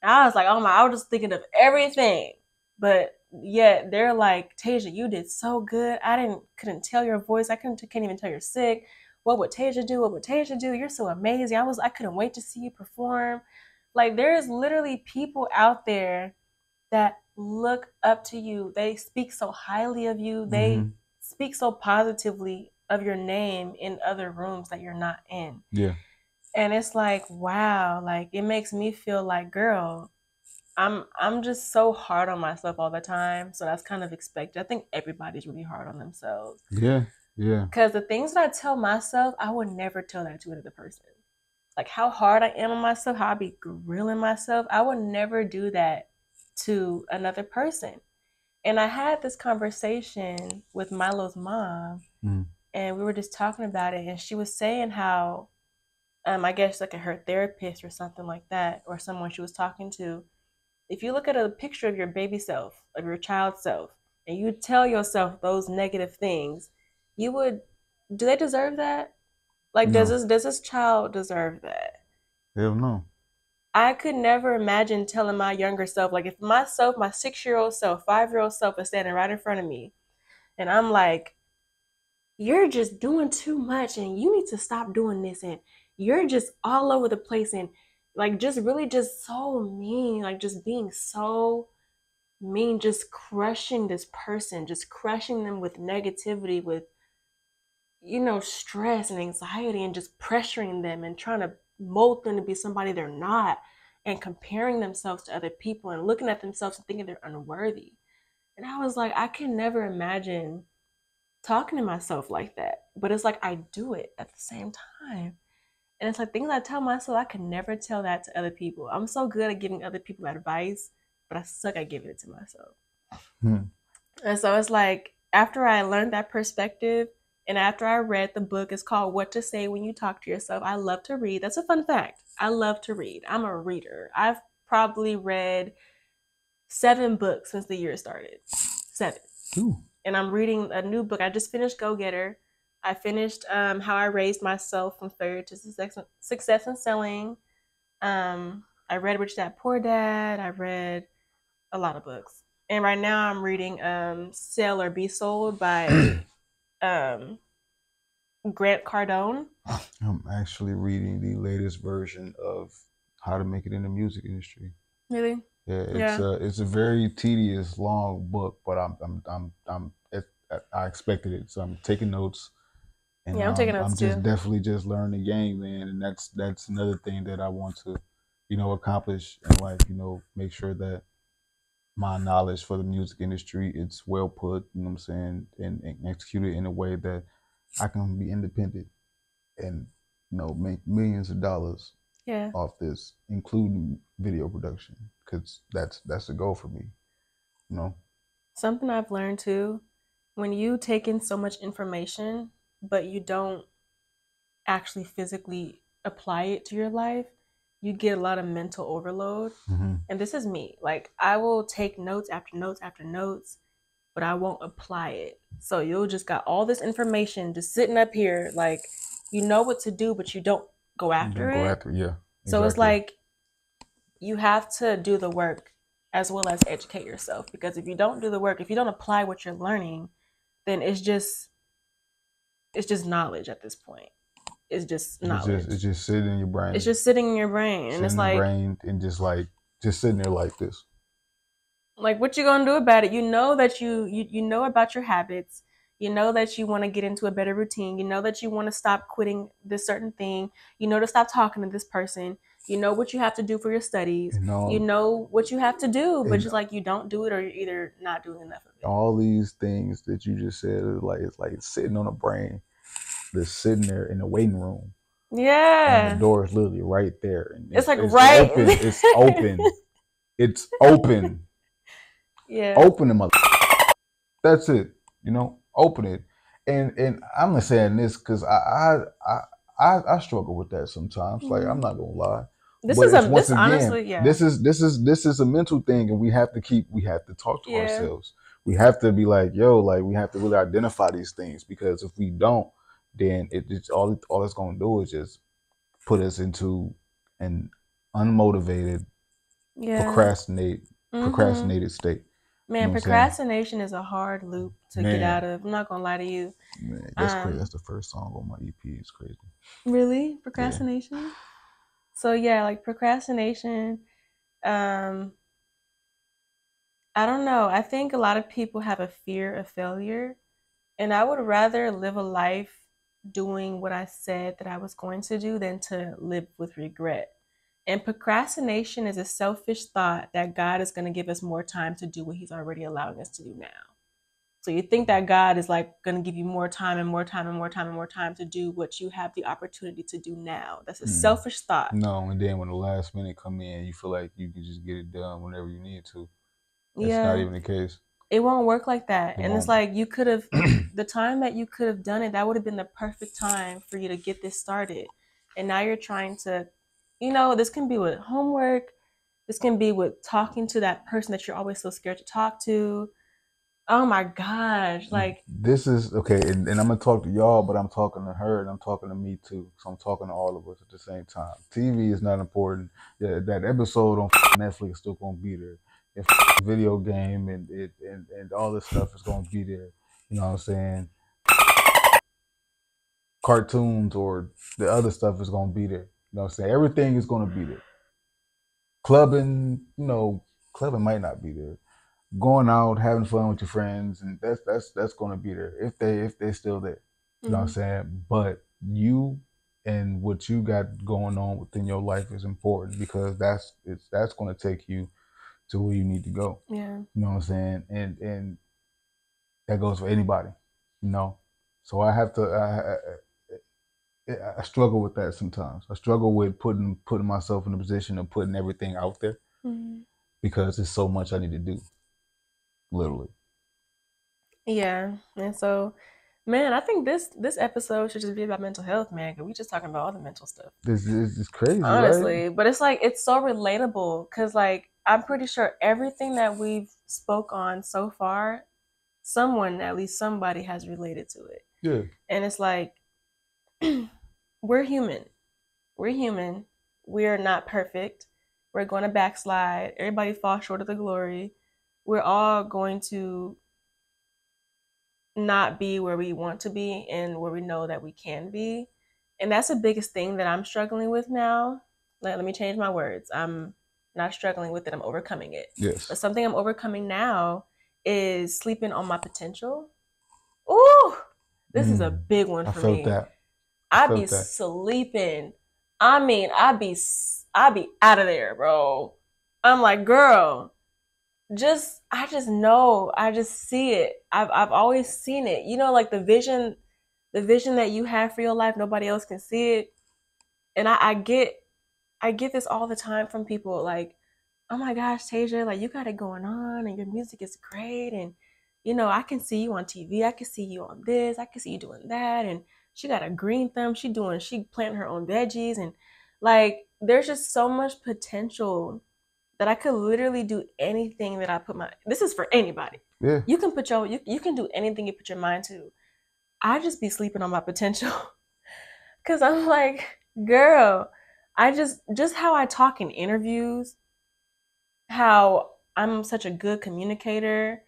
Speaker 2: And I was like, oh my, I was just thinking of everything. But yet they're like, Tasia, you did so good. Couldn't tell your voice. Can't even tell you're sick. What would Tasia do? What would Tasia do? You're so amazing. I couldn't wait to see you perform. Like there's literally people out there that look up to you. They speak so highly of you. They speak so positively of your name in other rooms that you're not in.
Speaker 1: Yeah.
Speaker 2: And it's like, wow, like it makes me feel like, girl, I'm just so hard on myself all the time. So that's kind of expected. I think everybody's really hard on themselves.
Speaker 1: Yeah. Yeah.
Speaker 2: Because the things that I tell myself, I would never tell that to another person. Like how hard I am on myself, how I be grilling myself, I would never do that to another person. And I had this conversation with Milo's mom, and we were just talking about it, and she was saying how, I guess like her therapist or something like that, or someone she was talking to, if you look at a picture of your baby self, of your child self, and you tell yourself those negative things, you would, do they deserve that? Like,
Speaker 1: no.
Speaker 2: does this child deserve that?
Speaker 1: Hell no.
Speaker 2: I could never imagine telling my younger self, like if myself, my 6-year-old self, 5-year-old self is standing right in front of me, and I'm like, you're just doing too much and you need to stop doing this, and you're just all over the place, and like just really just so mean, like just being so mean, just crushing this person, just crushing them with negativity, with stress and anxiety, and just pressuring them and trying to mold them to be somebody they're not, and comparing themselves to other people and looking at themselves and thinking they're unworthy. And I was like, I can never imagine talking to myself like that. But it's like I do it at the same time. And it's like things I tell myself, I can never tell that to other people. I'm so good at giving other people advice, but I suck at giving it to myself. And so it's like after I learned that perspective, and after I read the book, it's called What to Say When You Talk to Yourself. I love to read. That's a fun fact. I love to read. I'm a reader. I've probably read 7 books since the year started. 7.
Speaker 1: Ooh.
Speaker 2: And I'm reading a new book. I just finished Go Getter. I finished How I Raised Myself from Failure to Success in Selling. I read Rich Dad Poor Dad. I read a lot of books. And right now I'm reading Sell or Be Sold by Grant Cardone.
Speaker 1: I'm actually reading the latest version of How to Make It in the Music Industry.
Speaker 2: Really?
Speaker 1: Yeah, it's a very tedious, long book, but I expected it, so I'm taking notes. And
Speaker 2: I'm taking notes
Speaker 1: I'm just definitely just learning the game, man. And that's another thing that I want to, accomplish in life. Make sure that my knowledge for the music industry, it's well put, you know what I'm saying, and executed in a way that I can be independent and make millions of dollars off this, including video production, because that's the goal for me.
Speaker 2: Something I've learned too, when you take in so much information but you don't actually physically apply it to your life, you get a lot of mental overload. And this is me. Like I will take notes after notes after notes, but I won't apply it. So you'll just got all this information just sitting up here, like you know what to do, but you don't go after it.
Speaker 1: Yeah. Exactly.
Speaker 2: So it's like you have to do the work as well as educate yourself, because if you don't do the work, if you don't apply what you're learning, then it's just knowledge at this point. It's just knowledge.
Speaker 1: It's just sitting in your brain.
Speaker 2: It's just sitting in your brain, and it's like
Speaker 1: brain, and just sitting there like this.
Speaker 2: Like what you gonna do about it? You know that you know about your habits. You know that you want to get into a better routine. You know that you want to stop quitting this certain thing. You know to stop talking to this person. You know what you have to do for your studies. You know what you have to do, but just like you don't do it, or you're either not doing enough of it.
Speaker 1: All these things that you just said, it's like sitting on a brain that's sitting there in the waiting room,
Speaker 2: Yeah.
Speaker 1: And the door is literally right there. And
Speaker 2: it's like right.
Speaker 1: open. It's open. It's open.
Speaker 2: Yeah.
Speaker 1: Open the mother. That's it. Open it. And I'm not saying this because I struggle with that sometimes. Like, I'm not gonna lie. But it's once again,
Speaker 2: honestly, yeah.
Speaker 1: this is a mental thing, and we have to talk to ourselves. We have to be like, yo, like, we have to really identify these things, because if we don't, then it's all it's gonna do is just put us into an unmotivated, procrastinated state.
Speaker 2: Man, procrastination is a hard loop to get out of. I'm not gonna lie to you.
Speaker 1: Man, that's crazy. That's the first song on my EP. It's crazy.
Speaker 2: Really? Procrastination? Yeah. So yeah, like procrastination, I don't know. I think a lot of people have a fear of failure, and I would rather live a life doing what I said that I was going to do than to live with regret. And procrastination is a selfish thought that God is going to give us more time to do what he's already allowing us to do now. So you think that God is like going to give you more time and more time and more time and more time to do what you have the opportunity to do now. That's a selfish thought.
Speaker 1: No, and then when the last minute come in, you feel like you can just get it done whenever you need to. It's not even the case.
Speaker 2: It won't work like that. And it's like, you could have, the time that you could have done it, that would have been the perfect time for you to get this started. And now you're trying to, this can be with homework. This can be with talking to that person that you're always so scared to talk to. Oh my gosh. Like,
Speaker 1: this is okay. And I'm going to talk to y'all, but I'm talking to her and I'm talking to me too. So I'm talking to all of us at the same time. TV is not important. Yeah, that episode on Netflix is still going to be there. If video game and all this stuff is going to be there. You know what I'm saying? Cartoons or the other stuff is going to be there. You know what I'm saying? Everything is going to be there. Clubbing might not be there. Going out, having fun with your friends, and that's going to be there if they're still there. You know what I'm saying? But you and what you got going on within your life is important, because that's going to take you to where you need to go.
Speaker 2: Yeah.
Speaker 1: You know what I'm saying? And that goes for anybody. So I have to. I struggle with that sometimes. I struggle with putting myself in a position of putting everything out there, because there's so much I need to do, literally.
Speaker 2: Yeah, and so, man, I think this episode should just be about mental health, man. Cause we just talking about all the mental stuff.
Speaker 1: This is crazy,
Speaker 2: honestly,
Speaker 1: right?
Speaker 2: But it's like, it's so relatable, cause like, I'm pretty sure everything that we've spoke on so far, someone, at least somebody, has related to it.
Speaker 1: Yeah,
Speaker 2: and it's like, we're human. We're human. We're not perfect. We're going to backslide. Everybody falls short of the glory. We're all going to not be where we want to be and where we know that we can be. And that's the biggest thing that I'm struggling with now. Let me change my words. I'm not struggling with it. I'm overcoming it.
Speaker 1: Yes.
Speaker 2: But something I'm overcoming now is sleeping on my potential. Ooh, this is a big one for me. I be sleeping. I mean, I be out of there, bro. I'm like, girl, I just know, I just see it. I've always seen it. Like the vision that you have for your life, nobody else can see it. And I get this all the time from people, like, oh my gosh, Tasia, like, you got it going on and your music is great, and I can see you on TV, I can see you on this, I can see you doing that, and she got a green thumb, she planting her own veggies, and like, there's just so much potential that I could literally do anything that I put this is for anybody.
Speaker 1: Yeah.
Speaker 2: You can put you can do anything you put your mind to. I just be sleeping on my potential. Cause I'm like, girl, I just how I talk in interviews, how I'm such a good communicator,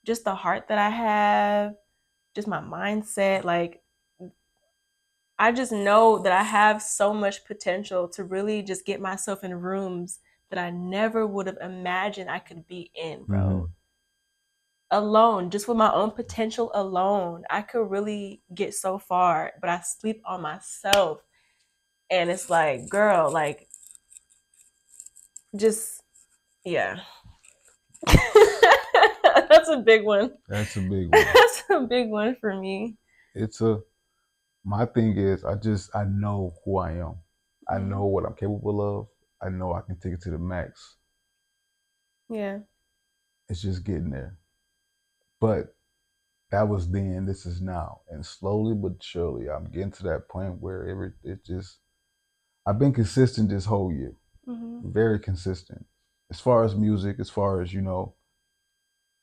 Speaker 2: just the heart that I have, just my mindset, like, I just know that I have so much potential to really just get myself in rooms that I never would have imagined I could be in, bro. Alone, just with my own potential alone, I could really get so far, but I sleep on myself. And it's like, girl, like, just, yeah. That's a big one.
Speaker 1: That's a big one.
Speaker 2: That's a big one for me.
Speaker 1: It's a My thing is, I know who I am. I know what I'm capable of. I know I can take it to the max.
Speaker 2: Yeah.
Speaker 1: It's just getting there. But that was then. This is now, and slowly but surely, I'm getting to that point where it just. I've been consistent this whole year, very consistent, as far as music, as far as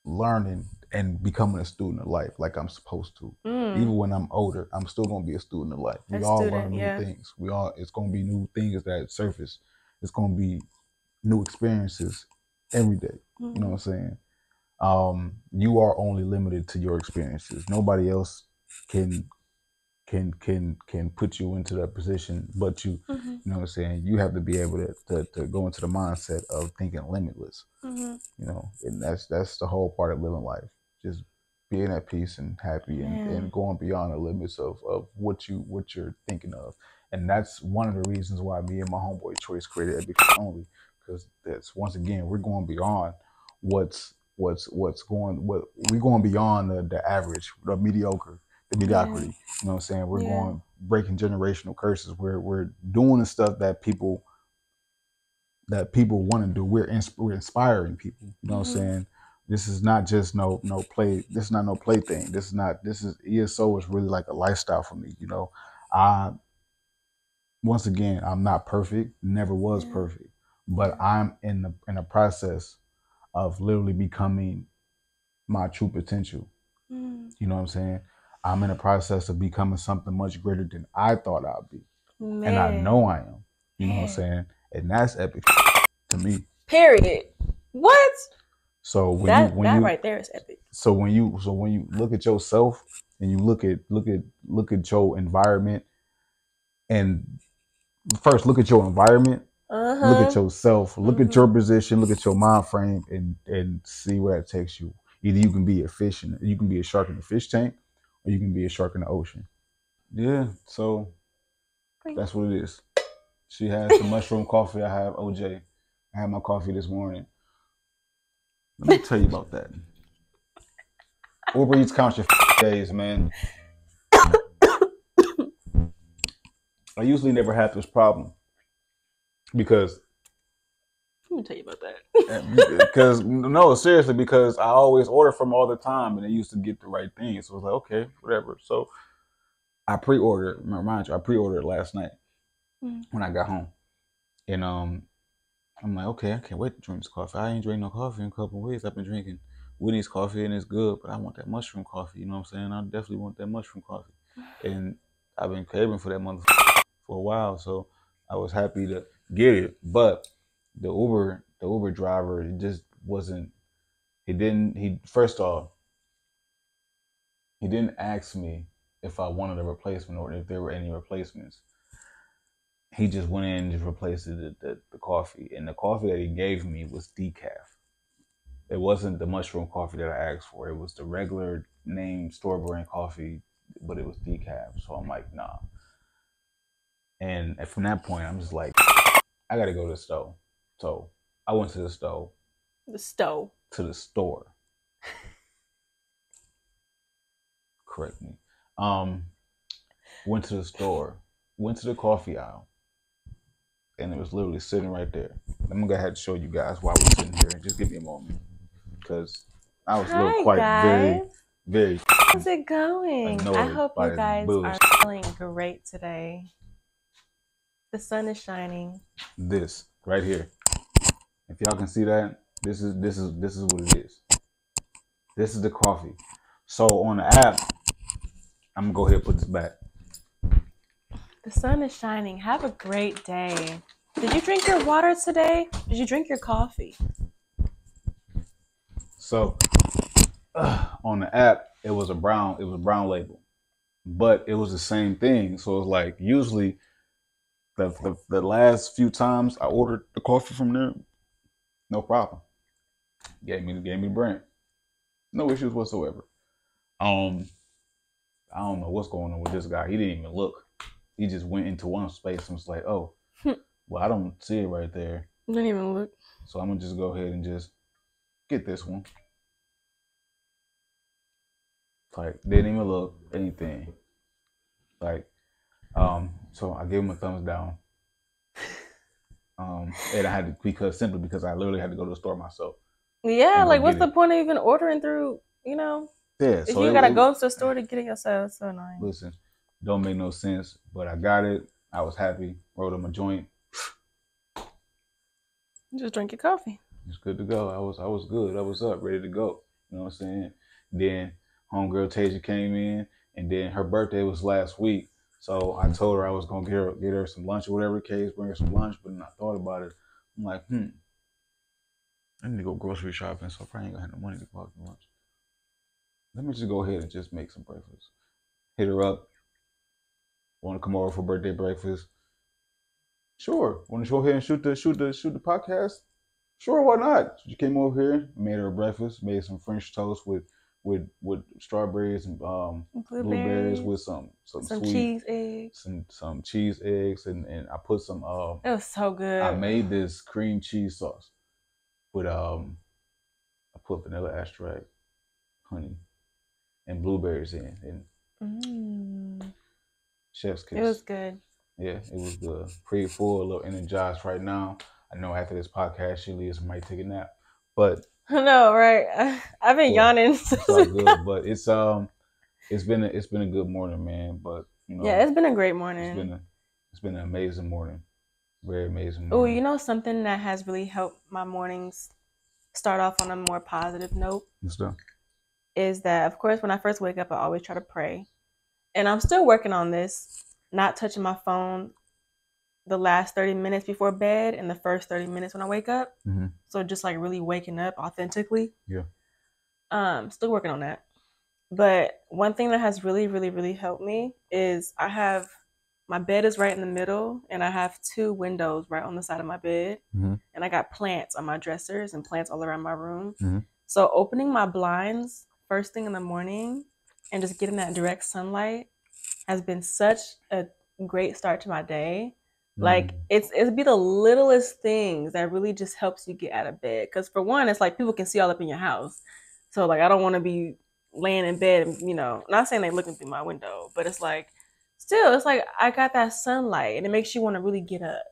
Speaker 1: learning and becoming a student of life like I'm supposed to. Even when I'm older, I'm still gonna be a student of life. We all learn new things. It's gonna be new things that surface. It's gonna be new experiences every day. You know what I'm saying? You are only limited to your experiences. Nobody else can can put you into that position but you. You know what I'm saying? You have to be able to go into the mindset of thinking limitless. And that's the whole part of living life. Just being at peace and happy and going beyond the limits of what you're thinking of. And that's one of the reasons why me and my homeboy Choice created Epic Only, because that's, once again, we're going beyond what's going what we're going beyond the average, the mediocre, the mediocrity. You know what I'm saying? We're going breaking generational curses. We're doing the stuff that people want to do. We're inspiring people. You know what I'm saying? This is not just no play. This is not no play thing. This is ESO is really like a lifestyle for me. I once again, I'm not perfect. Never was perfect, but I'm in the process of literally becoming my true potential. You know what I'm saying? I'm in a process of becoming something much greater than I thought I'd be. And I know I am. You know what I'm saying? And that's epic to me.
Speaker 2: Period. What?
Speaker 1: So
Speaker 2: that right there is epic.
Speaker 1: So when you look at yourself and you look at your environment, and first look at your environment, look at yourself, look at your position, look at your mind frame, and see where it takes you. Either you can be a fish and you can be a shark in the fish tank, or you can be a shark in the ocean. Yeah, so that's what it is. She has the mushroom coffee. I have OJ. I had my coffee this morning. Let me tell you about that. Uber Eats counts your days, man. I usually never have this problem because
Speaker 2: let me tell you about that.
Speaker 1: because no, seriously, because I always order from all the time, and they used to get the right thing. So I was like, okay, whatever. So I pre-ordered. Mind you, I pre-ordered last night when I got home, and I'm like, okay, I can't wait to drink this coffee. I ain't drank no coffee in a couple of weeks. I've been drinking Whitney's coffee, and it's good, but I want that mushroom coffee. You know what I'm saying? I definitely want that mushroom coffee, and I've been craving for that motherfucker for a while. So I was happy to get it, but the Uber driver, it just wasn't. He didn't. He first off, he didn't ask me if I wanted a replacement or if there were any replacements. He just went in and just replaced the coffee, and the coffee that he gave me was decaf. It wasn't the mushroom coffee that I asked for. It was the regular name store brand coffee, but it was decaf. So I'm like, nah. And from that point, I'm just like, I gotta go to the store. So I went to the store.
Speaker 2: The stove.
Speaker 1: To the store. Correct me. Went to the store. Went to the coffee aisle. And it was literally sitting right there. I'm gonna go ahead and show you guys why we're sitting here. Just give me a moment. Because I was a little quite
Speaker 2: guys.
Speaker 1: very
Speaker 2: how's it going? I hope you guys are feeling great today. The sun is shining.
Speaker 1: This right here. If y'all can see that, this is what it is. This is the coffee. So on the app, I'm gonna go ahead and put this back.
Speaker 2: The sun is shining. Have a great day. Did you drink your water today? Did you drink your coffee?
Speaker 1: So on the app, it was a brown label, but it was the same thing. So it was like usually the last few times I ordered the coffee from there, no problem. Gave me the brand, no issues whatsoever. I don't know what's going on with this guy. He didn't even look. He just went into one space and was like, "Oh, well, I don't see it right there."
Speaker 2: Didn't even look.
Speaker 1: So I'm gonna just go ahead and just get this one. Like, didn't even look anything. Like, So I gave him a thumbs down. And I had to, because simply because I literally had to go to the store myself.
Speaker 2: Yeah, like what's the point of even ordering through, Yeah, if
Speaker 1: so
Speaker 2: you gotta go to the store to get it yourself, it's so annoying.
Speaker 1: Listen, don't make no sense, but I got it. I was happy. Rolled him a joint.
Speaker 2: Just drink your coffee.
Speaker 1: It's good to go. I was good. I was up, ready to go. You know what I'm saying? Then homegirl Tasia came in, and then her birthday was last week. So I told her I was gonna get her some lunch or whatever the case, bring her some lunch. But then I thought about it. I'm like, I need to go grocery shopping, so I probably ain't gonna have no money to go out to lunch. Let me just go ahead and just make some breakfast. Hit her up. Want to come over for birthday breakfast? Sure. Want to go ahead and shoot the podcast? Sure, why not? She came over here, made her breakfast, made some French toast with strawberries and blueberries with some sweet
Speaker 2: cheese eggs,
Speaker 1: some cheese eggs, and I put some.
Speaker 2: It was so good.
Speaker 1: I made this cream cheese sauce with I put vanilla extract, honey, and blueberries in, and chef's kiss.
Speaker 2: It was good.
Speaker 1: Yeah, it was good. Pretty full, a little energized right now. I know after this podcast, she leaves, might take a nap, but
Speaker 2: I know, right? I've been yawning.
Speaker 1: It's all good, but it's been a good morning, man. But
Speaker 2: yeah, it's been a great morning.
Speaker 1: It's been an amazing morning, very amazing
Speaker 2: morning. Oh, something that has really helped my mornings start off on a more positive note.
Speaker 1: What's that?
Speaker 2: Is that, of course, when I first wake up, I always try to pray, and I'm still working on this. Not touching my phone the last 30 minutes before bed and the first 30 minutes when I wake up.
Speaker 1: Mm-hmm.
Speaker 2: So just like really waking up authentically.
Speaker 1: Yeah.
Speaker 2: Still working on that. But one thing that has really, really, really helped me is my bed is right in the middle and I have 2 windows right on the side of my bed.
Speaker 1: Mm-hmm.
Speaker 2: And I got plants on my dressers and plants all around my room.
Speaker 1: Mm-hmm.
Speaker 2: So opening my blinds first thing in the morning and just getting that direct sunlight has been such a great start to my day. Like it'd be the littlest things that really just helps you get out of bed. Because for one, it's like people can see all up in your house. So like I don't want to be laying in bed and, not saying they're looking through my window, but it's like still, it's like I got that sunlight and it makes you want to really get up.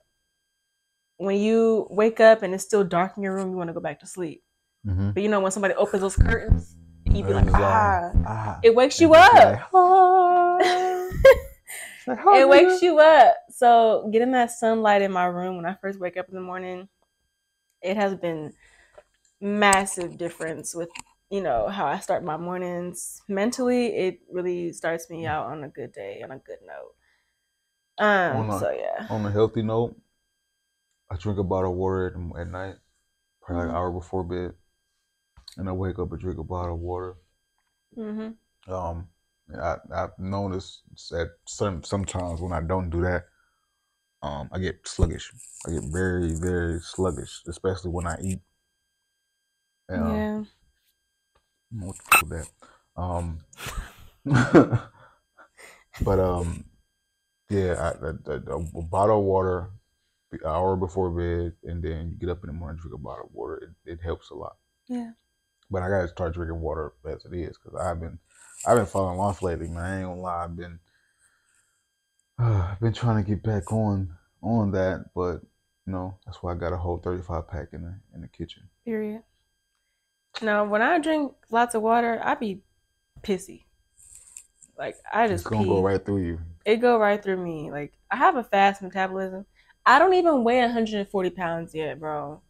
Speaker 2: When you wake up and it's still dark in your room, you want to go back to sleep.
Speaker 1: Mm-hmm.
Speaker 2: But when somebody opens those curtains, you be like, it wakes you up. It wakes you up. So getting that sunlight in my room when I first wake up in the morning, it has been massive difference with, how I start my mornings. Mentally, it really starts me out on a good day, on a good note.
Speaker 1: On a healthy note, I drink a bottle of water at night, probably like an hour before bed. And I wake up and drink a bottle of water.
Speaker 2: Mm-hmm.
Speaker 1: I've noticed that sometimes when I don't do that, I get sluggish. I get very, very sluggish, especially when I eat.
Speaker 2: Yeah.
Speaker 1: What the that? But yeah, a bottle of water, an hour before bed, and then you get up in the morning and drink a bottle of water. It helps a lot.
Speaker 2: Yeah.
Speaker 1: But I gotta start drinking water as it is because I've been falling off lately, man. I ain't gonna lie. I've been trying to get back on that, but that's why I got a whole 35 pack in the kitchen.
Speaker 2: Period. Now, when I drink lots of water, I be pissy. Like I just
Speaker 1: it's gonna go right through you.
Speaker 2: It go right through me. Like I have a fast metabolism. I don't even weigh 140 pounds yet, bro.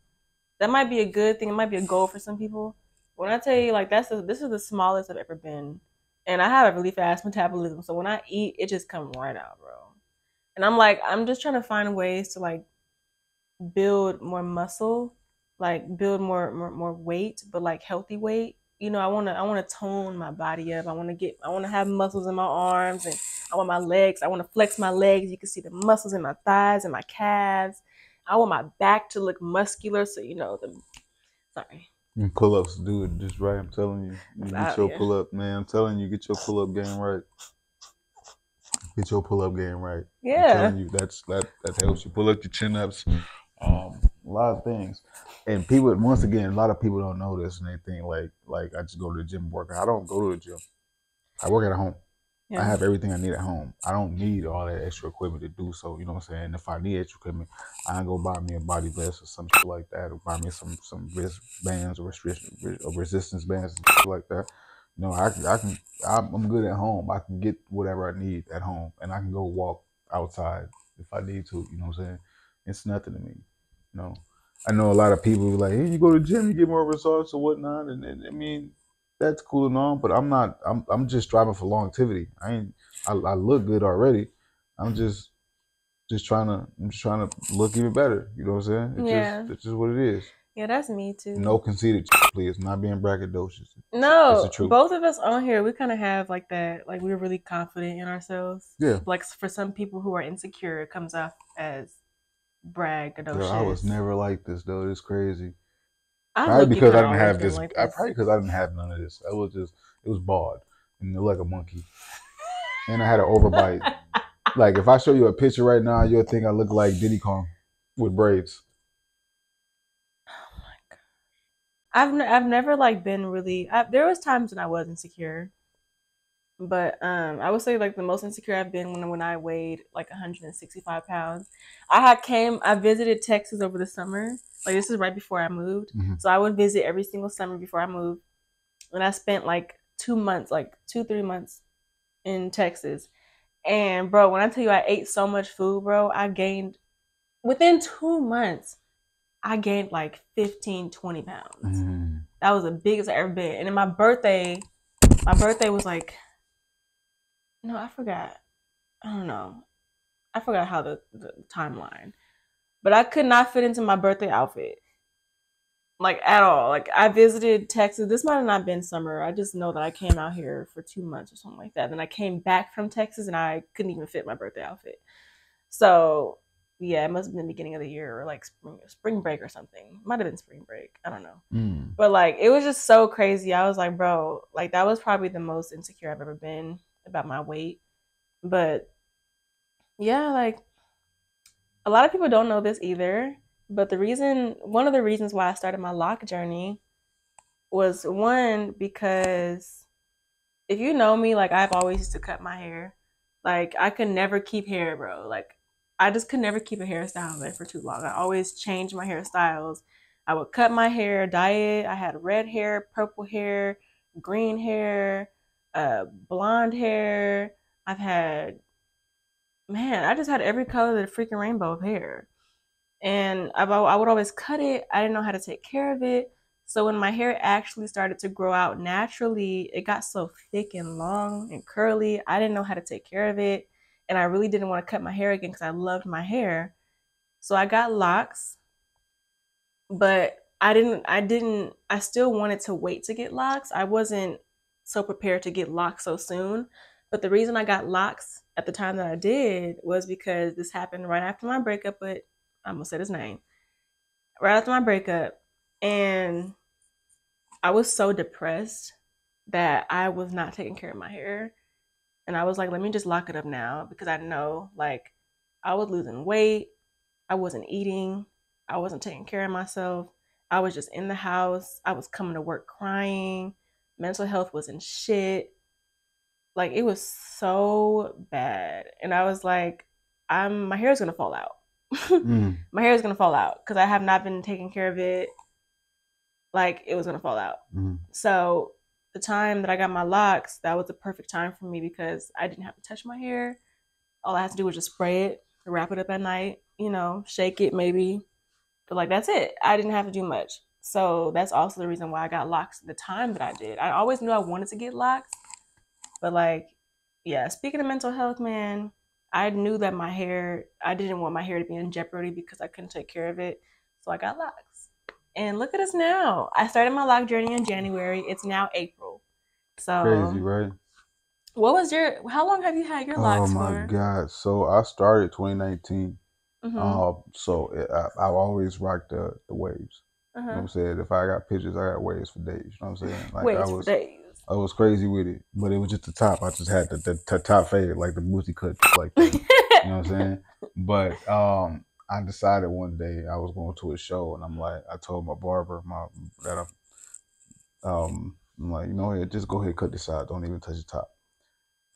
Speaker 2: That might be a good thing. It might be a goal for some people. When I tell you, like this is the smallest I've ever been, and I have a really fast metabolism. So when I eat, it just comes right out, bro. And I'm just trying to find ways to like build more muscle, like build more weight, but like healthy weight. I want to tone my body up. I want to have muscles in my arms, and I want my legs. I want to flex my legs. You can see the muscles in my thighs and my calves. I want my back to look muscular, so sorry.
Speaker 1: Pull-ups, do it just right. I'm telling you, get your pull-up, man. I'm telling you, get your pull-up game right. Get your pull-up game right.
Speaker 2: Yeah,
Speaker 1: I'm telling you, that helps you pull up your chin-ups. A lot of things, and people. Once again, a lot of people don't know this, and they think like I just go to the gym and work out. I don't go to the gym. I work at home. I have everything I need at home. I don't need all that extra equipment to do so. You know what I'm saying? If I need extra equipment, I can go buy me a body vest or some shit like that, or buy me some wristbands or resistance bands and shit like that. You know, I'm good at home. I can get whatever I need at home, and I can go walk outside if I need to. You know what I'm saying? It's nothing to me. You know, I know a lot of people who are like, hey, you go to the gym, you get more results or whatnot, and I mean, that's cool and all, but I'm not. I'm just striving for longevity. I look good already. I'm just trying to. I'm just trying to look even better. You know what I'm saying? It's just what it is.
Speaker 2: Yeah, that's me too.
Speaker 1: No conceited, please. Not being braggadocious.
Speaker 2: No,
Speaker 1: it's the truth.
Speaker 2: Both of us on here, we kind of have like that. Like we're really confident in ourselves.
Speaker 1: Yeah.
Speaker 2: Like for some people who are insecure, it comes off as braggadocious.
Speaker 1: Girl, I was never like this though. It's crazy. Probably because I didn't have this. Like this. Probably because I didn't have none of this. It was bald and it looked like a monkey, and I had an overbite. Like if I show you a picture right now, you'll think I look like Diddy Kong with braids.
Speaker 2: Oh my god! I've never like been really. There was times when I was insecure, but I would say like the most insecure I've been when I weighed like 165 pounds. I visited Texas over the summer. Like this is right before I moved, so I would visit every single summer before I moved, and I spent like 2 months, like 2-3 months in Texas. And bro, when I tell you I ate so much food, bro, I gained within 2 months. I gained like 15, 20 pounds. That was the biggest I ever been. And then my birthday was like, no, I forgot. I don't know. I forgot how the timeline. But I could not fit into my birthday outfit. Like at all. Like I visited Texas. This might have not been summer. I just know that I came out here for 2 months or something like that. Then I came back from Texas and I couldn't even fit my birthday outfit. So yeah, it must have been the beginning of the year or like spring break or something. Might have been spring break. I don't know. But like it was just so crazy. I was like, bro, like that was probably the most insecure I've ever been about my weight. But yeah, like a lot of people don't know this either. But one of the reasons why I started my lock journey was one, because if you know me, like I've always used to cut my hair. Like I could never keep hair, bro. Like I just could never keep a hairstyle like for too long. I always changed my hairstyles. I would cut my hair, dye it. I had red hair, purple hair, green hair, blonde hair. I just had every color of the freaking rainbow of hair. And I would always cut it. I didn't know how to take care of it. So when my hair actually started to grow out naturally, it got so thick and long and curly. I didn't know how to take care of it. And I really didn't want to cut my hair again because I loved my hair. So I got locks, but I still wanted to wait to get locks. I wasn't so prepared to get locks so soon. But the reason I got locks at the time that I did was because this happened right after my breakup, but I'm gonna say his name. Right after my breakup, and I was so depressed that I was not taking care of my hair. And I was like, let me just lock it up now because I know like I was losing weight, I wasn't eating, I wasn't taking care of myself. I was just in the house. I was coming to work crying. Mental health was in shit. Like it was so bad. And I was like, my hair is gonna fall out. My hair is gonna fall out because I have not been taking care of it. Like it was gonna fall out. So the time that I got my locks, that was the perfect time for me because I didn't have to touch my hair. All I had to do was just spray it, wrap it up at night, shake it maybe. But like that's it. I didn't have to do much. So that's also the reason why I got locks at the time that I did. I always knew I wanted to get locks, but like, yeah, speaking of mental health, man, I knew that I didn't want my hair to be in jeopardy because I couldn't take care of it. So I got locks. And look at us now. I started my lock journey in January. It's now April. So
Speaker 1: crazy, right?
Speaker 2: How long have you had your locks for?
Speaker 1: Oh my God. So I started 2019. I've always rocked the waves. You know what I'm saying? If I got pictures, I got waves for days. You know what I'm saying? Like
Speaker 2: waves for days.
Speaker 1: I was crazy with it, but it was just the top. I just had the top faded, like the booty cut, like that. You know what I'm saying? But I decided one day I was going to a show, and I told my barber, I'm like, just go ahead, cut the side, don't even touch the top.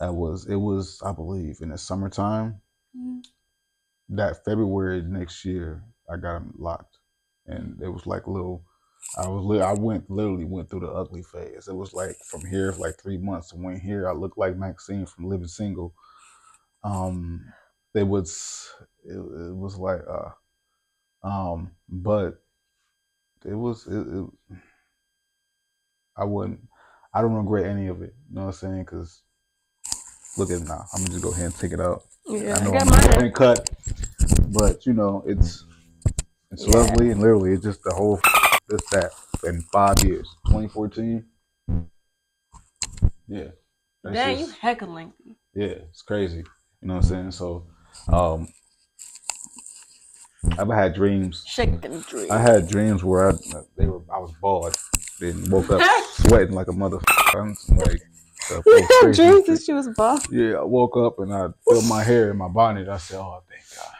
Speaker 1: It was, I believe, in the summertime. Mm-hmm. That February next year, I got them locked, and it was like little. I literally went through the ugly phase. It was like from here for like 3 months, and when here I looked like Maxine from Living Single. It was like but I don't regret any of it. You know what I'm saying? Because look at it now. I'm gonna just go ahead and take it out.
Speaker 2: Yeah,
Speaker 1: I know I'm getting cut, but you know it's lovely, and literally it's just the whole that in 5 years, 2014. Yeah.
Speaker 2: Dang, you hecka lengthy.
Speaker 1: Yeah, it's crazy. You know what I'm saying? So, I've had dreams.
Speaker 2: Shake them dreams.
Speaker 1: I had dreams where I was bald, then woke up sweating like a motherfucker. Like,
Speaker 2: you had dreams that she was bald.
Speaker 1: Yeah, I woke up and I felt my hair in my bonnet. I said, "Oh, thank God."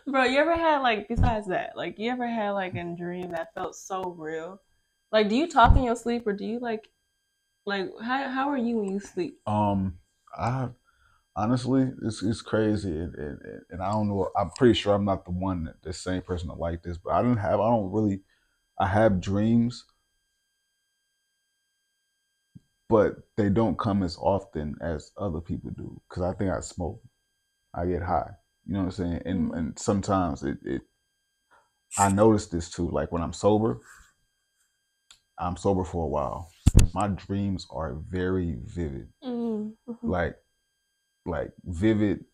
Speaker 2: Bro, you ever had like besides that, like you ever had like a dream that felt so real? Like, do you talk in your sleep or do you like how are you when you sleep?
Speaker 1: I honestly, it's crazy, and I don't know. I'm pretty sure I'm not the same person that like this, but I have dreams, but they don't come as often as other people do. Because I think I smoke, I get high. You know what I'm saying? And sometimes I notice this too. Like when I'm sober for a while. My dreams are very vivid, like vivid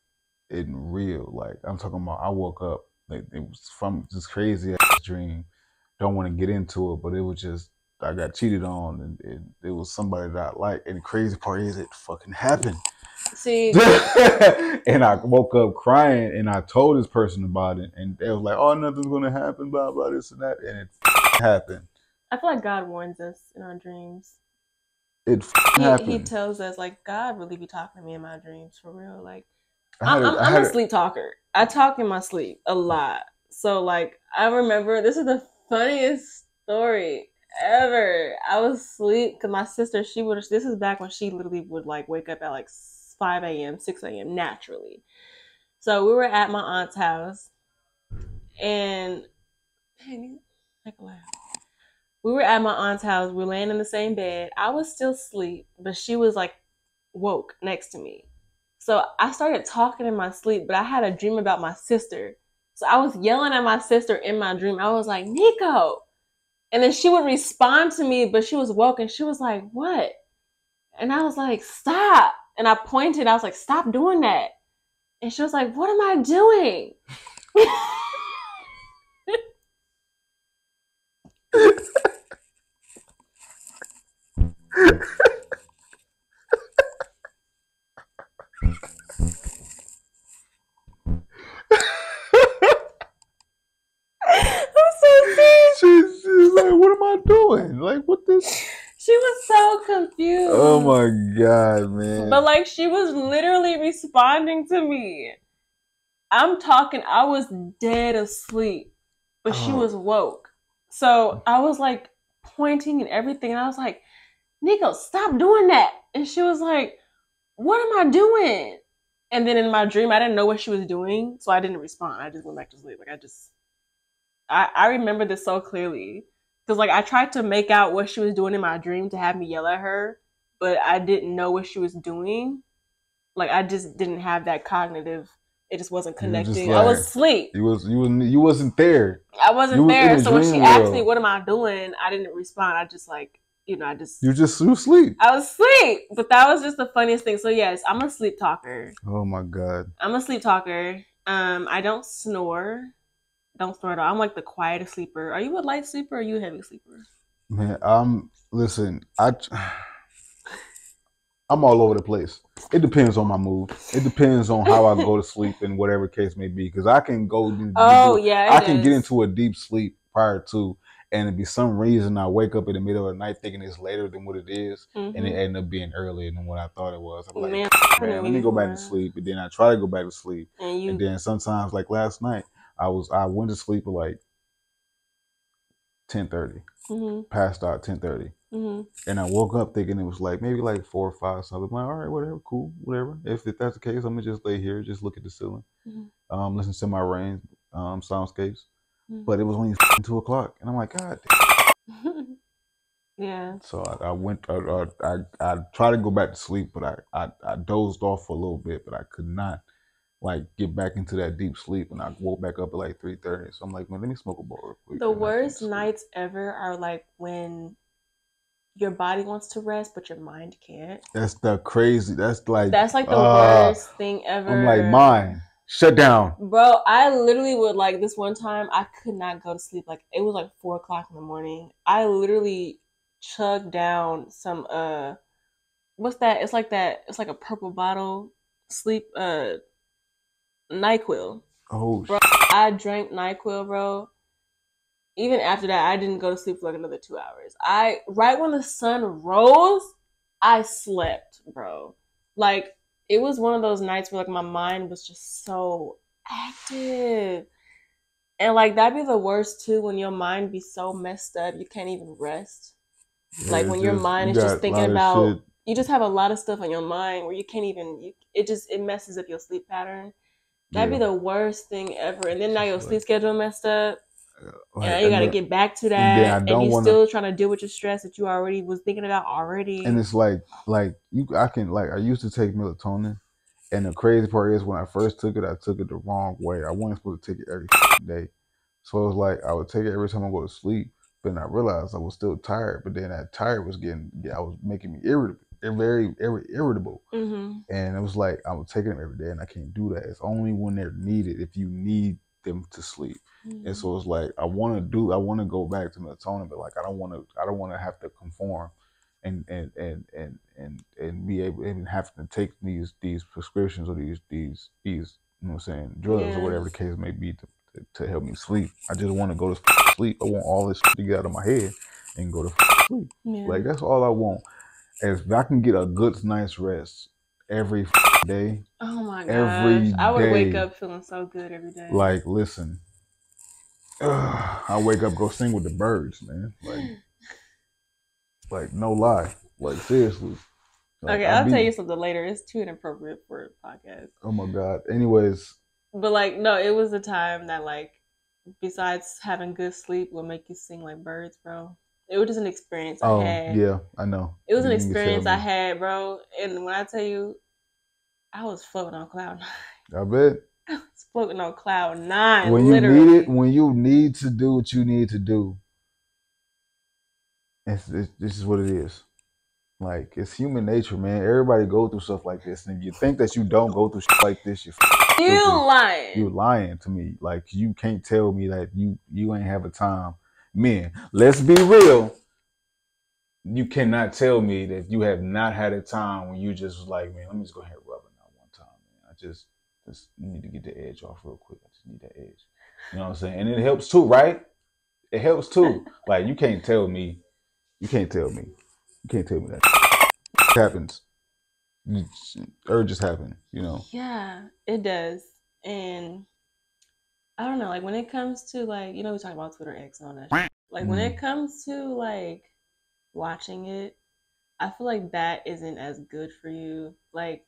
Speaker 1: and real. Like I'm talking about, I woke up like it was from this crazy ass dream. Don't want to get into it, but it was just I got cheated on, and it was somebody that I like. And the crazy part is it fucking happened.
Speaker 2: See,
Speaker 1: and I woke up crying, and I told this person about it, and they was like, "Oh, nothing's gonna happen, blah blah this and that," and it happened.
Speaker 2: I feel like God warns us in our dreams. He tells us like God really be talking to me in my dreams for real. Like I'm a sleep talker. I talk in my sleep a lot. So like I remember this is the funniest story ever. I was asleep because my sister this is back when she literally would like wake up at like 5 a.m., 6 a.m. naturally. So we were at my aunt's house and we were at my aunt's house. We were laying in the same bed. I was still asleep, but she was like woke next to me. So I started talking in my sleep, but I had a dream about my sister. So I was yelling at my sister in my dream. I was like, Nico. And then she would respond to me, but she was woke and she was like, what? And I was like, stop. And I pointed. I was like, stop doing that. And she was like, what am I doing?
Speaker 1: She's like, what am I doing? Like, what this?
Speaker 2: She was so confused.
Speaker 1: Oh my God, man.
Speaker 2: But like, she was literally responding to me. I'm talking, I was dead asleep, but she was woke. So I was like pointing and everything. And I was like, Nico, stop doing that. And she was like, what am I doing? And then in my dream, I didn't know what she was doing. So I didn't respond. I just went back to sleep. Like I remember this so clearly. Because like I tried to make out what she was doing in my dream to have me yell at her, but I didn't know what she was doing. Like I just didn't have that cognitive. It just wasn't connecting. Like, I was asleep.
Speaker 1: You wasn't there.
Speaker 2: I wasn't there. So when she asked me, "What am I doing?" I didn't respond. I just like you were
Speaker 1: asleep.
Speaker 2: I was asleep. But that was just the funniest thing. So yes, I'm a sleep talker.
Speaker 1: Oh my God.
Speaker 2: I'm a sleep talker. I don't snore. Don't snore at all. I'm like the quietest sleeper. Are you a light sleeper or are you a heavy sleeper?
Speaker 1: Man, listen, I'm all over the place. It depends on my mood. It depends on how I go to sleep and whatever case may be. Because I can go. I can get into a deep sleep prior to, and it be some reason I wake up in the middle of the night thinking it's later than what it is, and it ended up being earlier than what I thought it was. I'm like, man, let me go back to sleep. And then I try to go back to sleep, and then sometimes, like last night, I went to sleep at like 10:30, passed out 10:30. And I woke up thinking it was like maybe like 4 or 5. So I was like, all right, whatever, cool, whatever. If that's the case, I'm gonna just lay here, just look at the ceiling, listen to my rain soundscapes. But it was only 2 o'clock, and I'm like, God damn.
Speaker 2: Yeah.
Speaker 1: So I went. I tried to go back to sleep, but I dozed off for a little bit, but I could not like get back into that deep sleep, and I woke back up at like 3:30. So I'm like, man, let me smoke a bowl real quick.
Speaker 2: The worst nights ever are like when your body wants to rest, but your mind can't.
Speaker 1: That's the crazy. That's like
Speaker 2: the worst thing ever.
Speaker 1: I'm like, mine shut down,
Speaker 2: bro. I literally would like this one time. I could not go to sleep. Like it was like 4 o'clock in the morning. I literally chugged down some what's that? It's like that. It's like a purple bottle sleep NyQuil.
Speaker 1: Oh,
Speaker 2: bro, I drank NyQuil, bro. Even after that, I didn't go to sleep for like another 2 hours. Right when the sun rose, I slept, bro. Like it was one of those nights where like my mind was just so active. And like that'd be the worst too, when your mind be so messed up you can't even rest. Yeah, like when your mind is just thinking about, you just have a lot of stuff on your mind where you can't even, it messes up your sleep pattern. That'd be the worst thing ever. And then now your sleep schedule messed up. Like, and you got to get back to that, and you still trying to deal with your stress that you already was thinking about already.
Speaker 1: And it's like I used to take melatonin, and the crazy part is when I first took it, I took it the wrong way. I wasn't supposed to take it every day, so it was like I would take it every time I go to sleep. But then I realized I was still tired. But then that tired was I was making me irritable, very irritable. And it was like I was taking them every day, and I can't do that. It's only when they're needed. If you need them to sleep. And so it's like I want to go back to melatonin, but like I don't want to have to conform and be able and have to take these prescriptions or these you know what I'm saying, drugs or whatever the case may be to help me sleep. I just want to go to sleep. I want all this to get out of my head and go to sleep. Like that's all I want. If I can get a good night's rest every day.
Speaker 2: Oh my gosh. I would wake up feeling so good every day.
Speaker 1: Like, listen, I wake up, go sing with the birds, man. Like no lie. Like seriously. Like,
Speaker 2: okay, I'll tell you something later. It's too inappropriate for a podcast.
Speaker 1: Oh my God. Anyways.
Speaker 2: But like, no, it was a time that like, besides having good sleep will make you sing like birds, bro. It was just an experience I had.
Speaker 1: Yeah, I know.
Speaker 2: It was an experience I had, bro. And when I tell you, I was floating on cloud 9.
Speaker 1: I bet.
Speaker 2: I was floating on cloud 9.
Speaker 1: When
Speaker 2: literally.
Speaker 1: You need it, when you need to do what you need to do, this is what it is. Like it's human nature, man. Everybody go through stuff like this, and if you think that you don't go through shit like this,
Speaker 2: you're lying.
Speaker 1: You're lying to me. Like you can't tell me that you ain't have a time. Man, let's be real. You cannot tell me that you have not had a time when you just was like, man, let me just go ahead and rub it out one time, man. I just need to get the edge off real quick. I just need that edge. You know what I'm saying? And it helps too, right? It helps too. Like you can't tell me. You can't tell me that happens. Urges happen, you know.
Speaker 2: Yeah, it does. And I don't know, like when it comes to like, you know, we talk about Twitter X and all that shit. Like when it comes to like watching it, I feel like that isn't as good for you. Like,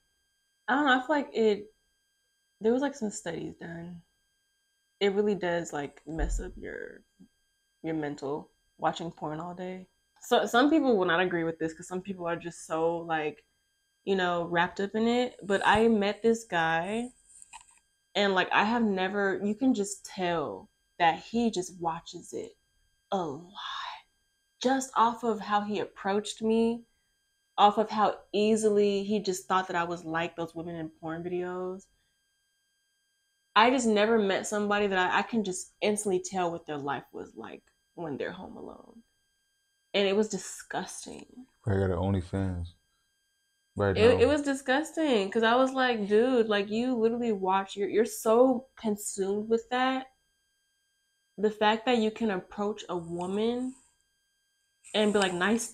Speaker 2: I don't know, I feel like there was like some studies done. It really does like mess up your mental watching porn all day. So some people will not agree with this because some people are just so like, you know, wrapped up in it. But I met this guy and like I have never, you can just tell that he just watches it a lot. Just off of how he approached me, off of how easily he just thought that I was like those women in porn videos. I just never met somebody that I can just instantly tell what their life was like when they're home alone. And it was disgusting.
Speaker 1: I got an OnlyFans right now.
Speaker 2: It was disgusting because I was like, dude, like you literally watch, you're so consumed with that. The fact that you can approach a woman and be like, nice.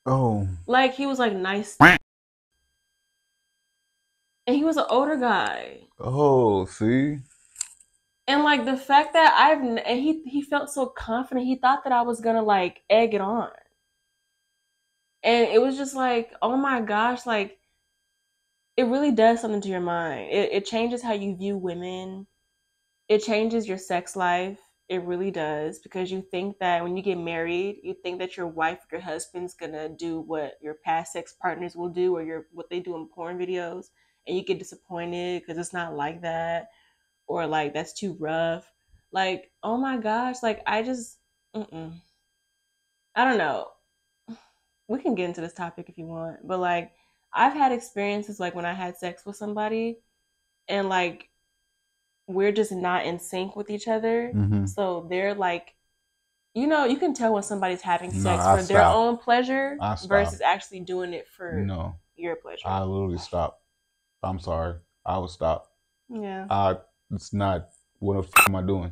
Speaker 1: Oh.
Speaker 2: Like he was like, nice. And he was an older guy.
Speaker 1: Oh, see?
Speaker 2: And like the fact that he felt so confident, he thought that I was gonna like egg it on. And it was just like, oh my gosh, like it really does something to your mind. It changes how you view women. It changes your sex life. It really does, because you think that when you get married, you think that your wife or your husband's gonna do what your past sex partners will do, or what they do in porn videos, and you get disappointed because it's not like that, or like that's too rough. Like, oh my gosh, like I just, I don't know. We can get into this topic if you want, but like I've had experiences like when I had sex with somebody and like we're just not in sync with each other.
Speaker 1: Mm-hmm.
Speaker 2: So they're like, you can tell when somebody's having sex for their own pleasure versus actually doing it for your pleasure.
Speaker 1: I literally stop. I'm sorry. I would stop.
Speaker 2: Yeah.
Speaker 1: It's not, what the f am I doing?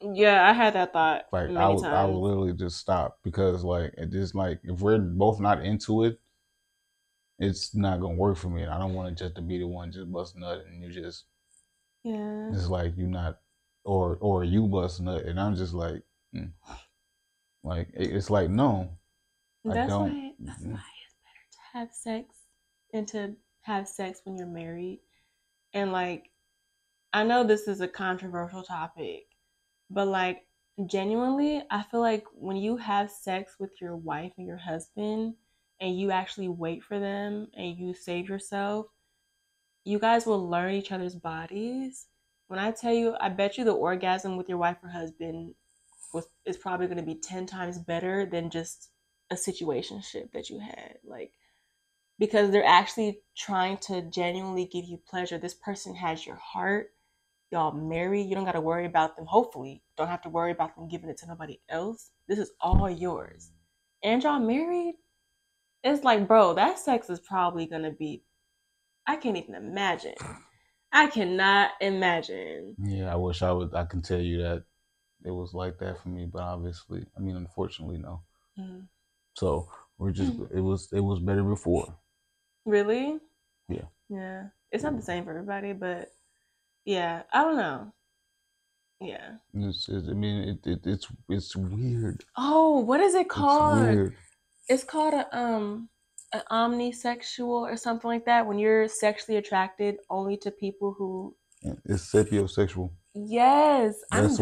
Speaker 2: Yeah, I had that thought
Speaker 1: like
Speaker 2: many times.
Speaker 1: I would literally just stop, because like it just like if we're both not into it, it's not gonna work for me. I don't want it just to be the one just bust nut and you just it's like you not or you bust nut and I'm just like like it's like no.
Speaker 2: That's why it's better to have sex and to have sex when you're married. And like I know this is a controversial topic, but like genuinely, I feel like when you have sex with your wife and your husband and you actually wait for them and you save yourself, you guys will learn each other's bodies. When I tell you, I bet you the orgasm with your wife or husband is probably going to be 10 times better than just a situationship that you had. Like, because they're actually trying to genuinely give you pleasure. This person has your heart. Y'all married. You don't got to worry about them. Hopefully, don't have to worry about them giving it to nobody else. This is all yours. And y'all married. It's like, bro, that sex is probably going to be, I can't even imagine. I cannot imagine.
Speaker 1: Yeah, I wish I can tell you that it was like that for me, but obviously, I mean, unfortunately, no. Mm. So we're just it was better before.
Speaker 2: Really?
Speaker 1: Yeah.
Speaker 2: Yeah. It's not the same for everybody, but yeah, I don't know. Yeah.
Speaker 1: It's weird.
Speaker 2: Oh, what is it called? It's weird. It's called an omnisexual or something like that, when you're sexually attracted only to people who.
Speaker 1: It's sapiosexual.
Speaker 2: Yes,
Speaker 1: that's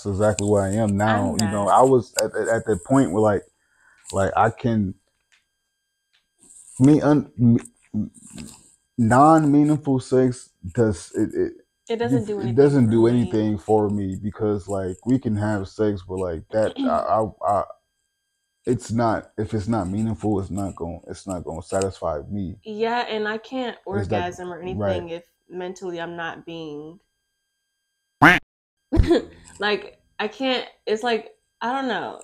Speaker 1: exactly what I am now. You know, I was at the point where like I can non-meaningful sex
Speaker 2: it doesn't do anything.
Speaker 1: It doesn't do anything for me, because like we can have sex, but like that I it's not, if it's not meaningful, it's not going to satisfy me.
Speaker 2: Yeah, and I can't orgasm or anything if mentally I'm not being like I can't. It's like I don't know.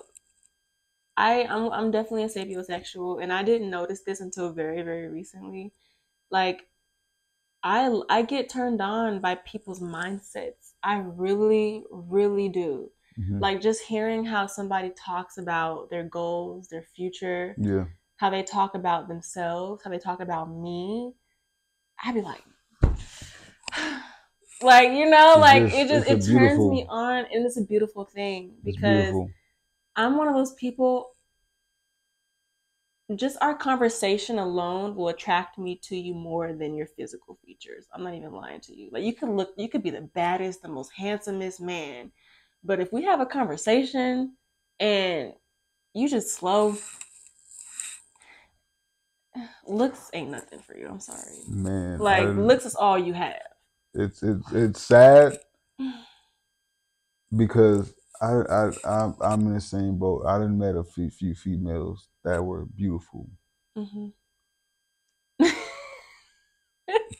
Speaker 2: I'm definitely a sapiosexual, and I didn't notice this until very very recently. Like I get turned on by people's mindsets. I really really do. Mm-hmm. Like just hearing how somebody talks about their goals, their future, how they talk about themselves, how they talk about me. I'd be like, it turns me on, and it's a beautiful thing, because I'm one of those people. Just our conversation alone will attract me to you more than your physical features. I'm not even lying to you. Like you could be the baddest, the most handsomest man, but if we have a conversation and you just slow, looks ain't nothing for you. I'm sorry, man. Like looks is all you have.
Speaker 1: It's sad because I'm in the same boat. I done met a few females that were beautiful. Mm-hmm.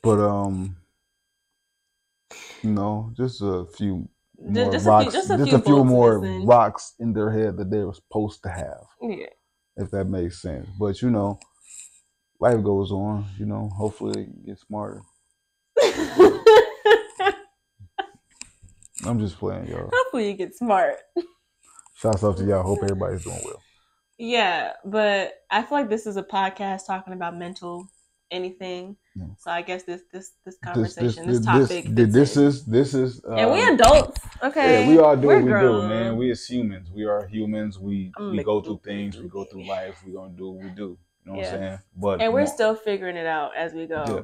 Speaker 1: But just a few more rocks, just a few more rocks in their head that they were supposed to have. Yeah, if that makes sense. But life goes on. Hopefully they get smarter. I'm just playing, y'all.
Speaker 2: Hopefully you get smart.
Speaker 1: Shouts out to y'all. Hope everybody's doing well.
Speaker 2: Yeah, but I feel like this is a podcast talking about mental anything. Yeah. So I guess this conversation, this topic, this
Speaker 1: is,
Speaker 2: and we adults, okay?
Speaker 1: Yeah, we all do
Speaker 2: We're
Speaker 1: what we
Speaker 2: grown.
Speaker 1: do, man. We as humans, we are humans. We go through things. We go through life. We gonna do what we do. You know what I'm saying?
Speaker 2: And we're still figuring it out as we go. Yeah.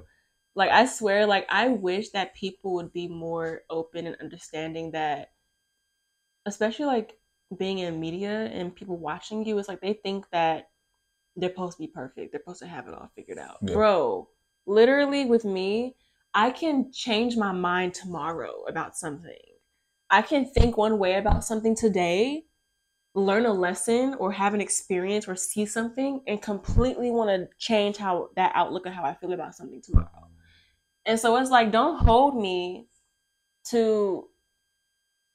Speaker 2: Like, I swear, like, I wish that people would be more open and understanding that, especially like being in media and people watching you, it's like they think that they're supposed to be perfect. They're supposed to have it all figured out. Yeah. Bro, literally with me, I can change my mind tomorrow about something. I can think one way about something today, learn a lesson or have an experience or see something and completely want to change how that outlook of how I feel about something tomorrow. And so it's like, don't hold me to,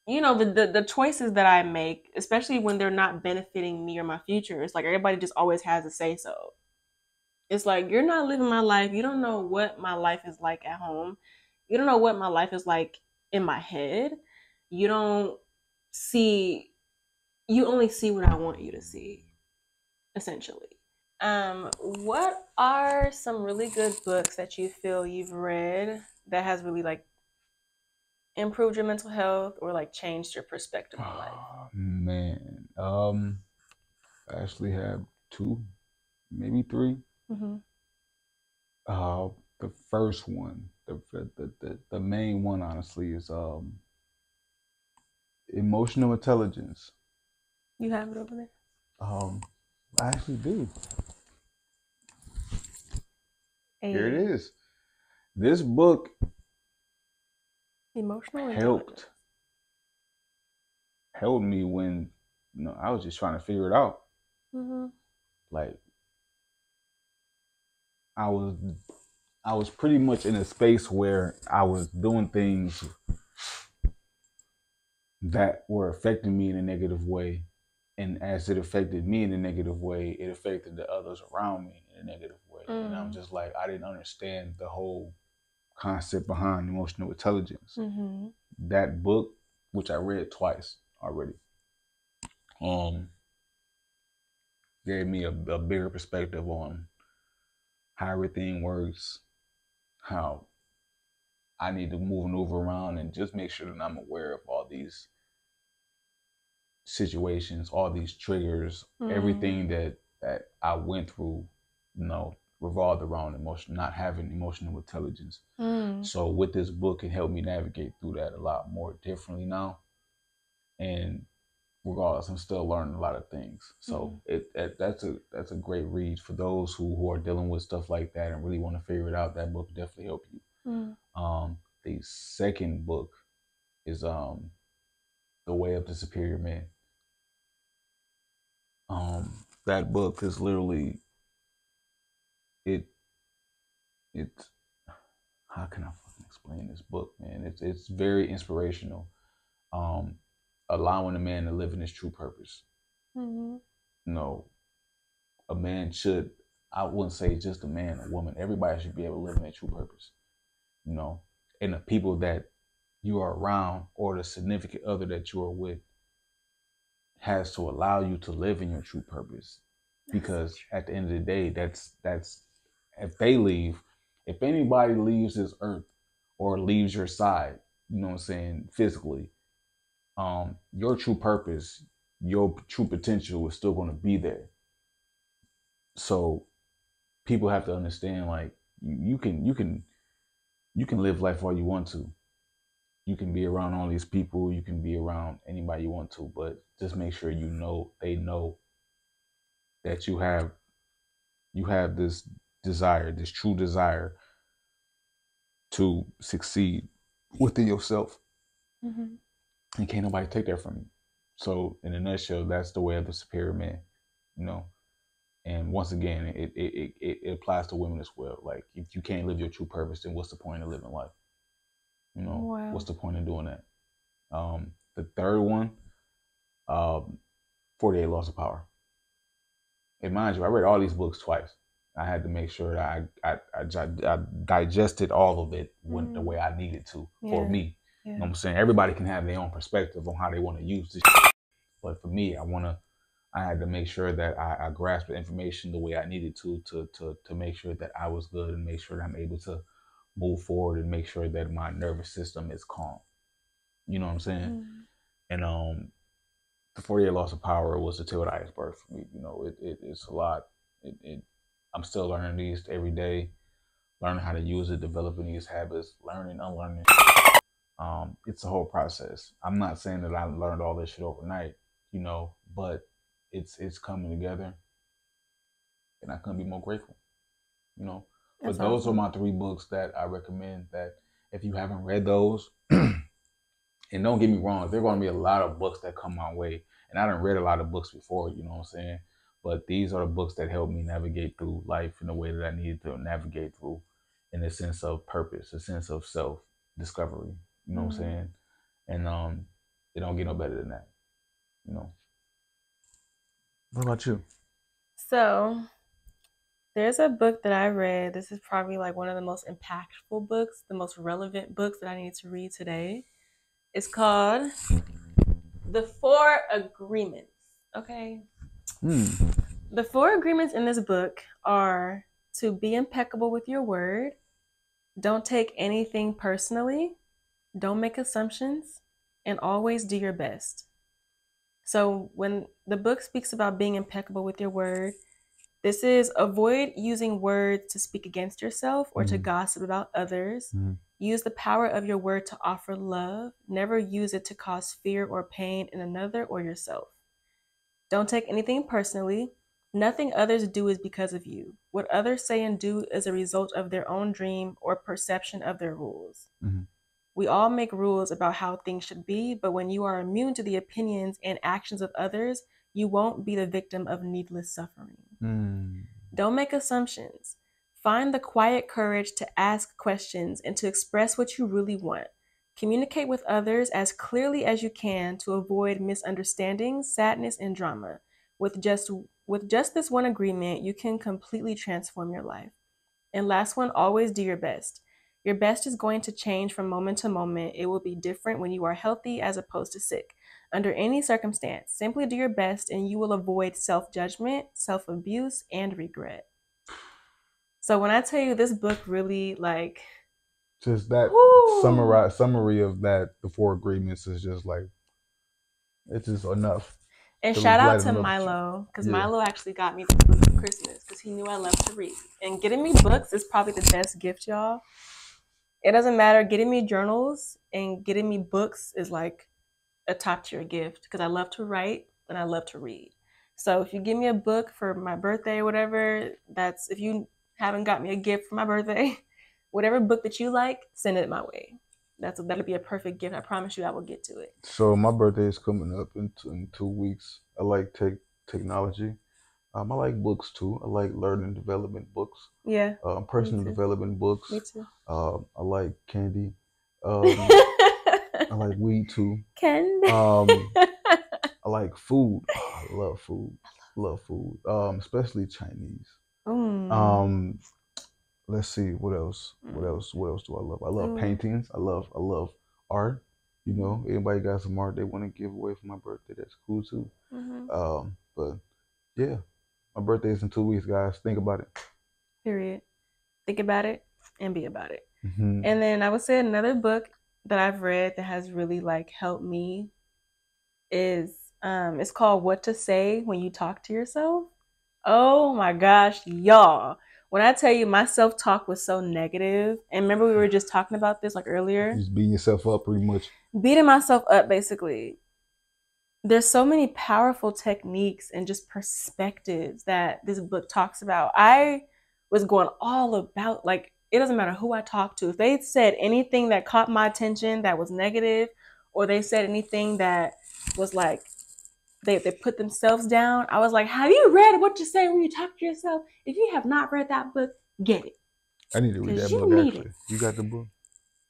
Speaker 2: you know, the choices that I make, especially when they're not benefiting me or my future. It's like everybody just always has a say so. It's like, you're not living my life. You don't know what my life is like at home. You don't know what my life is like in my head. You don't see, you only see what I want you to see, essentially. What are some really good books that you feel you've read that has really like improved your mental health or like changed your perspective on life?
Speaker 1: Man, I actually have 2, maybe 3. Mm-hmm. The first one, the main one, honestly, is emotional intelligence.
Speaker 2: You have it over there?
Speaker 1: I actually do. Here it is. This book helped me when, you know, I was just trying to figure it out. Mm-hmm. Like, I was pretty much in a space where I was doing things that were affecting me in a negative way. And as it affected me in a negative way, it affected the others around me in a negative way. Mm. And I'm just like, I didn't understand the whole concept behind emotional intelligence. Mm-hmm. That book, which I read twice already, gave me a bigger perspective on how everything works, how I need to move around and just make sure that I'm aware of all these situations, all these triggers, everything that I went through, you know, revolved around not having emotional intelligence. So with this book, it helped me navigate through that a lot more differently now. And regardless, I'm still learning a lot of things. So that's a great read for those who are dealing with stuff like that and really want to figure it out. That book will definitely help you. The second book is The Way of the Superior Man. That book is literally it how can I fucking explain this book, man? It's very inspirational. Allowing a man to live in his true purpose. Mm-hmm. You know, a man should, I wouldn't say just a man, a woman, everybody should be able to live in their true purpose. You know, and the people that you are around or the significant other that you are with has to allow you to live in your true purpose. Because at the end of the day, that's if they leave, if anybody leaves this earth or leaves your side, you know what I'm saying, physically, your true purpose, your true potential is still going to be there. So people have to understand, like, you can live life all you want to. You can be around all these people, you can be around anybody you want to, but just make sure they know that you have this desire, this true desire to succeed within yourself. Mm-hmm. And can't nobody take that from you. So in a nutshell, that's the way of the superior man, you know. And once again, it applies to women as well. Like, if you can't live your true purpose, then what's the point of living life? You know, wow. What's the point of doing that? The third one, 48 Laws of Power. And mind you, I read all these books twice. I had to make sure that I digested all of it the way I needed to for me. Yeah. You know what I'm saying? Everybody can have their own perspective on how they want to use this. But for me, I want to I had to make sure that I grasped the information the way I needed to make sure that I was good and make sure that I'm able to move forward and make sure that my nervous system is calm. You know what I'm saying? And the 48 Laws of Power was the tip of the iceberg for me. You know, it's a lot. I'm still learning these every day, learning how to use it, developing these habits, learning, unlearning. It's a whole process. I'm not saying that I learned all this shit overnight, you know, but it's coming together, and I couldn't be more grateful, you know. But those are my 3 books that I recommend. That if you haven't read those, and don't get me wrong, there are going to be a lot of books that come my way, and I done read a lot of books before, you know what I'm saying. But these are the books that help me navigate through life in the way that I needed to navigate through, in a sense of purpose, a sense of self discovery. You know what I'm saying? And it don't get no better than that, you know. What about you?
Speaker 2: So there's a book that I read. This is probably like one of the most impactful books, the most relevant books that I need to read today. It's called The 4 Agreements. Okay. The 4 agreements in this book are to be impeccable with your word, don't take anything personally, don't make assumptions, and always do your best. So when the book speaks about being impeccable with your word, this is avoid using words to speak against yourself or to gossip about others. Use the power of your word to offer love. Never use it to cause fear or pain in another or yourself. Don't take anything personally. Nothing others do is because of you. What others say and do is a result of their own dream or perception of their rules. We all make rules about how things should be, but when you are immune to the opinions and actions of others, you won't be the victim of needless suffering. Don't make assumptions. Find the quiet courage to ask questions and to express what you really want. Communicate with others as clearly as you can to avoid misunderstandings, sadness, and drama. With just this one agreement, you can completely transform your life. And last one, always do your best. Your best is going to change from moment to moment. It will be different when you are healthy as opposed to sick. Under any circumstance, simply do your best and you will avoid self-judgment, self-abuse, and regret. So when I tell you this book really like
Speaker 1: just that summary of that, the 4 agreements is just like, it's just enough.
Speaker 2: And shout out to Milo, because Milo actually got me this book for Christmas because he knew I love to read. And getting me books is probably the best gift, y'all. It doesn't matter. Getting me journals and getting me books is like a top tier gift because I love to write and I love to read. So if you give me a book for my birthday or whatever, that's, if you haven't got me a gift for my birthday, whatever book that you like, send it my way. That'll be a perfect gift. I promise you I will get to it.
Speaker 1: So my birthday is coming up in 2 weeks. I like technology. I like books too. I like learning development books.
Speaker 2: Yeah.
Speaker 1: Personal development books.
Speaker 2: Me too.
Speaker 1: I like candy. I like weed too.
Speaker 2: Candy.
Speaker 1: I like food. Oh, I love food. Love food. Especially Chinese. Let's see, what else? What else do I love? I love paintings. I love art. You know, anybody got some art they want to give away for my birthday, that's cool too. But yeah, my birthday is in 2 weeks, guys. Think about it.
Speaker 2: Period. Think about it and be about it. And then I would say another book that I've read that has really like helped me is it's called What to Say When You Talk to Yourself. Oh my gosh, y'all. When I tell you my self-talk was so negative, and remember we were just talking about this like earlier?
Speaker 1: Just beating yourself up pretty much.
Speaker 2: Beating myself up, basically. There's so many powerful techniques and just perspectives that this book talks about. I was going all about, like, it doesn't matter who I talk to. If they said anything that caught my attention that was negative, or they said anything that was like, they put themselves down, I was like, have you read What to Say When You Talk to Yourself? If you have not read that book, get it.
Speaker 1: I need to read that book, actually. You got the book?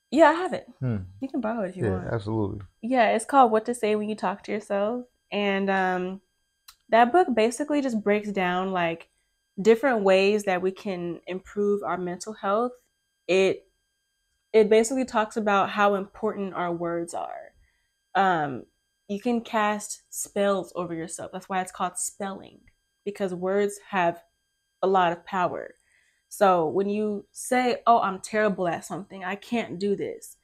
Speaker 2: Yeah, I have it. You can borrow it if you want.
Speaker 1: Yeah, absolutely.
Speaker 2: Yeah, it's called What to Say When You Talk to Yourself. And that book basically just breaks down like different ways that we can improve our mental health. It basically talks about how important our words are. you can cast spells over yourself. That's why it's called spelling, because words have a lot of power. So when you say, oh, I'm terrible at something, I can't do this,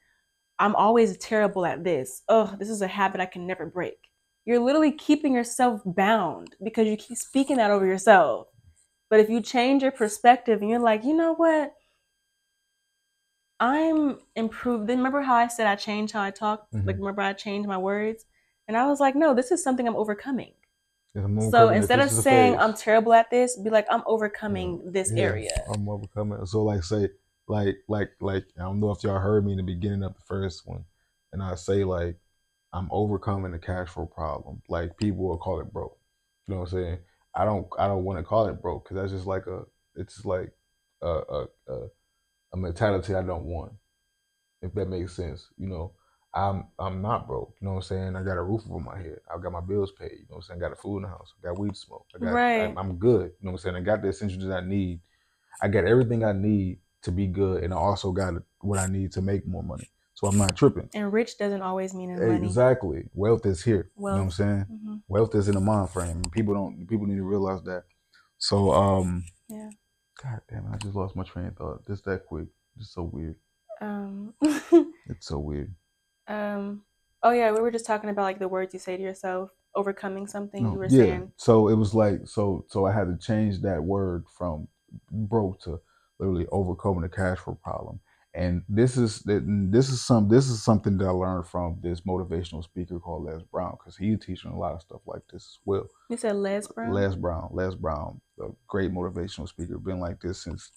Speaker 2: I'm always terrible at this, oh, this is a habit I can never break, you're literally keeping yourself bound because you keep speaking that over yourself. But if you change your perspective and you're like, you know what, I'm improved. Then remember how I said I changed how I talk? Like, remember I changed my words? And I was like, no, this is something I'm overcoming. So instead of saying I'm terrible at this, be like, I'm overcoming this area.
Speaker 1: I'm overcoming. So like say, like I don't know if y'all heard me in the beginning of the first one, and I say like I'm overcoming the cash flow problem. Like people will call it broke. You know what I'm saying? I don't want to call it broke because that's just like it's just like a mentality I don't want. If that makes sense, you know. I'm not broke. You know what I'm saying? I got a roof over my head. I got my bills paid. You know what I'm saying? I got the food in the house. I got weed to smoke. I'm good. You know what I'm saying? I got the essentials that I need. I got everything I need to be good, and I also got what I need to make more money. So I'm not tripping.
Speaker 2: And rich doesn't always mean in money.
Speaker 1: Exactly. Wealth is here. You know what I'm saying? Mm-hmm. Wealth is in the mind frame. People need to realize that. So yeah. God damn it, I just lost my train of thought. Just that quick. Just so weird. It's so weird.
Speaker 2: Oh yeah, we were just talking about like the words you say to yourself, overcoming something. You were saying.
Speaker 1: So it was like so I had to change that word from broke to literally overcoming the cash flow problem. And this is something that I learned from this motivational speaker called Les Brown, because he's teaching a lot of stuff like this as well.
Speaker 2: You said Les Brown?
Speaker 1: Les Brown, a great motivational speaker, been like this since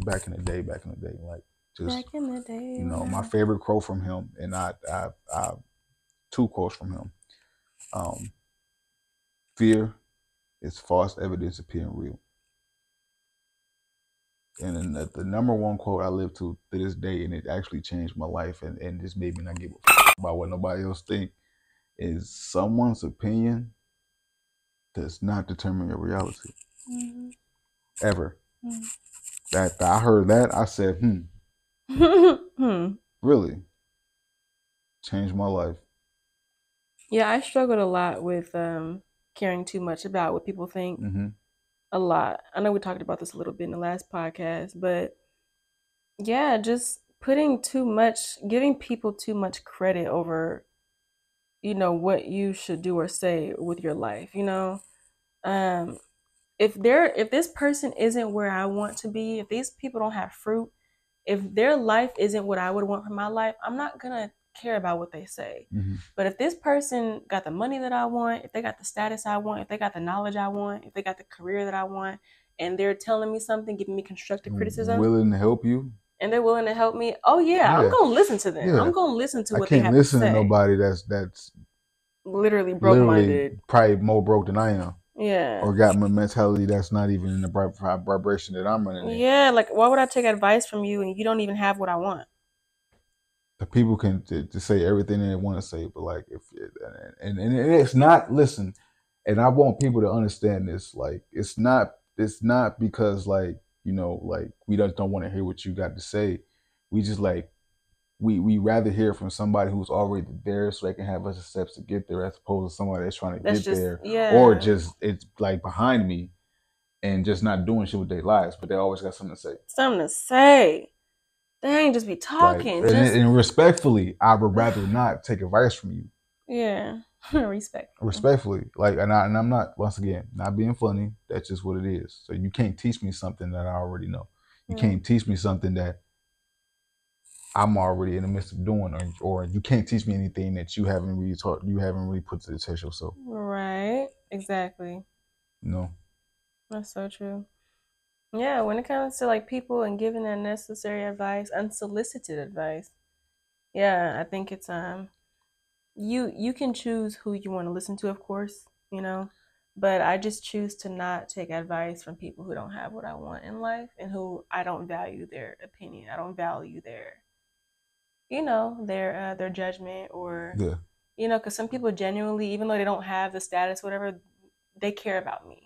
Speaker 1: back in the day, like just
Speaker 2: back in the day.
Speaker 1: You know, my favorite quote from him, and I two quotes from him. Fear is false evidence appearing real. And then the number one quote I live to this day, and it actually changed my life and just made me not give a fuck about what nobody else think, is someone's opinion does not determine your reality. Mm-hmm. Ever. Mm-hmm. That I heard that, I said, really changed my life.
Speaker 2: Yeah, I struggled a lot with caring too much about what people think. Mm-hmm. A lot. I know we talked about this a little bit in the last podcast, but yeah, just putting too much, giving people too much credit over, you know, what you should do or say with your life. You know, if this person isn't where I want to be, if these people don't have fruit, if their life isn't what I would want for my life, I'm not gonna care about what they say. Mm-hmm. But if this person got the money that I want, if they got the status I want, if they got the knowledge I want, if they got the career that I want, and they're telling me something, giving me constructive criticism,
Speaker 1: willing to help you,
Speaker 2: and they're willing to help me, oh yeah. I'm gonna listen to them. Yeah. I'm gonna listen to what they have to say. I can't listen
Speaker 1: to nobody that's
Speaker 2: literally broke-minded,
Speaker 1: probably more broke than I am.
Speaker 2: Yeah.
Speaker 1: Or got my mentality that's not even in the vibration that I'm running in.
Speaker 2: Yeah, like why would I take advice from you and you don't even have what I want?
Speaker 1: The people can to say everything they want to say, but like if and it's not, listen, and I want people to understand this. Like it's not because like, you know, like we just don't want to hear what you got to say. We just like we rather hear from somebody who's already there so they can have us the steps to get there, as opposed to somebody that's trying to get there, or just it's like behind me and just not doing shit with their lives, but they always got something to say.
Speaker 2: Something to say. They ain't just be talking.
Speaker 1: Like, and respectfully, I would rather not take advice from you.
Speaker 2: Yeah,
Speaker 1: respectfully. Like, and I'm not, once again, not being funny. That's just what it is. So you can't teach me something that I already know. You can't teach me something that I'm already in the midst of doing, or you can't teach me anything that you haven't really taught, you haven't really put to the test yourself.
Speaker 2: Right. Exactly.
Speaker 1: No.
Speaker 2: That's so true. Yeah, when it comes to like people and giving unnecessary advice, unsolicited advice, yeah, I think it's you can choose who you want to listen to, of course, you know, but I just choose to not take advice from people who don't have what I want in life and who I don't value their opinion. I don't value their, you know, their judgment, or you know, because some people genuinely, even though they don't have the status, whatever, they care about me.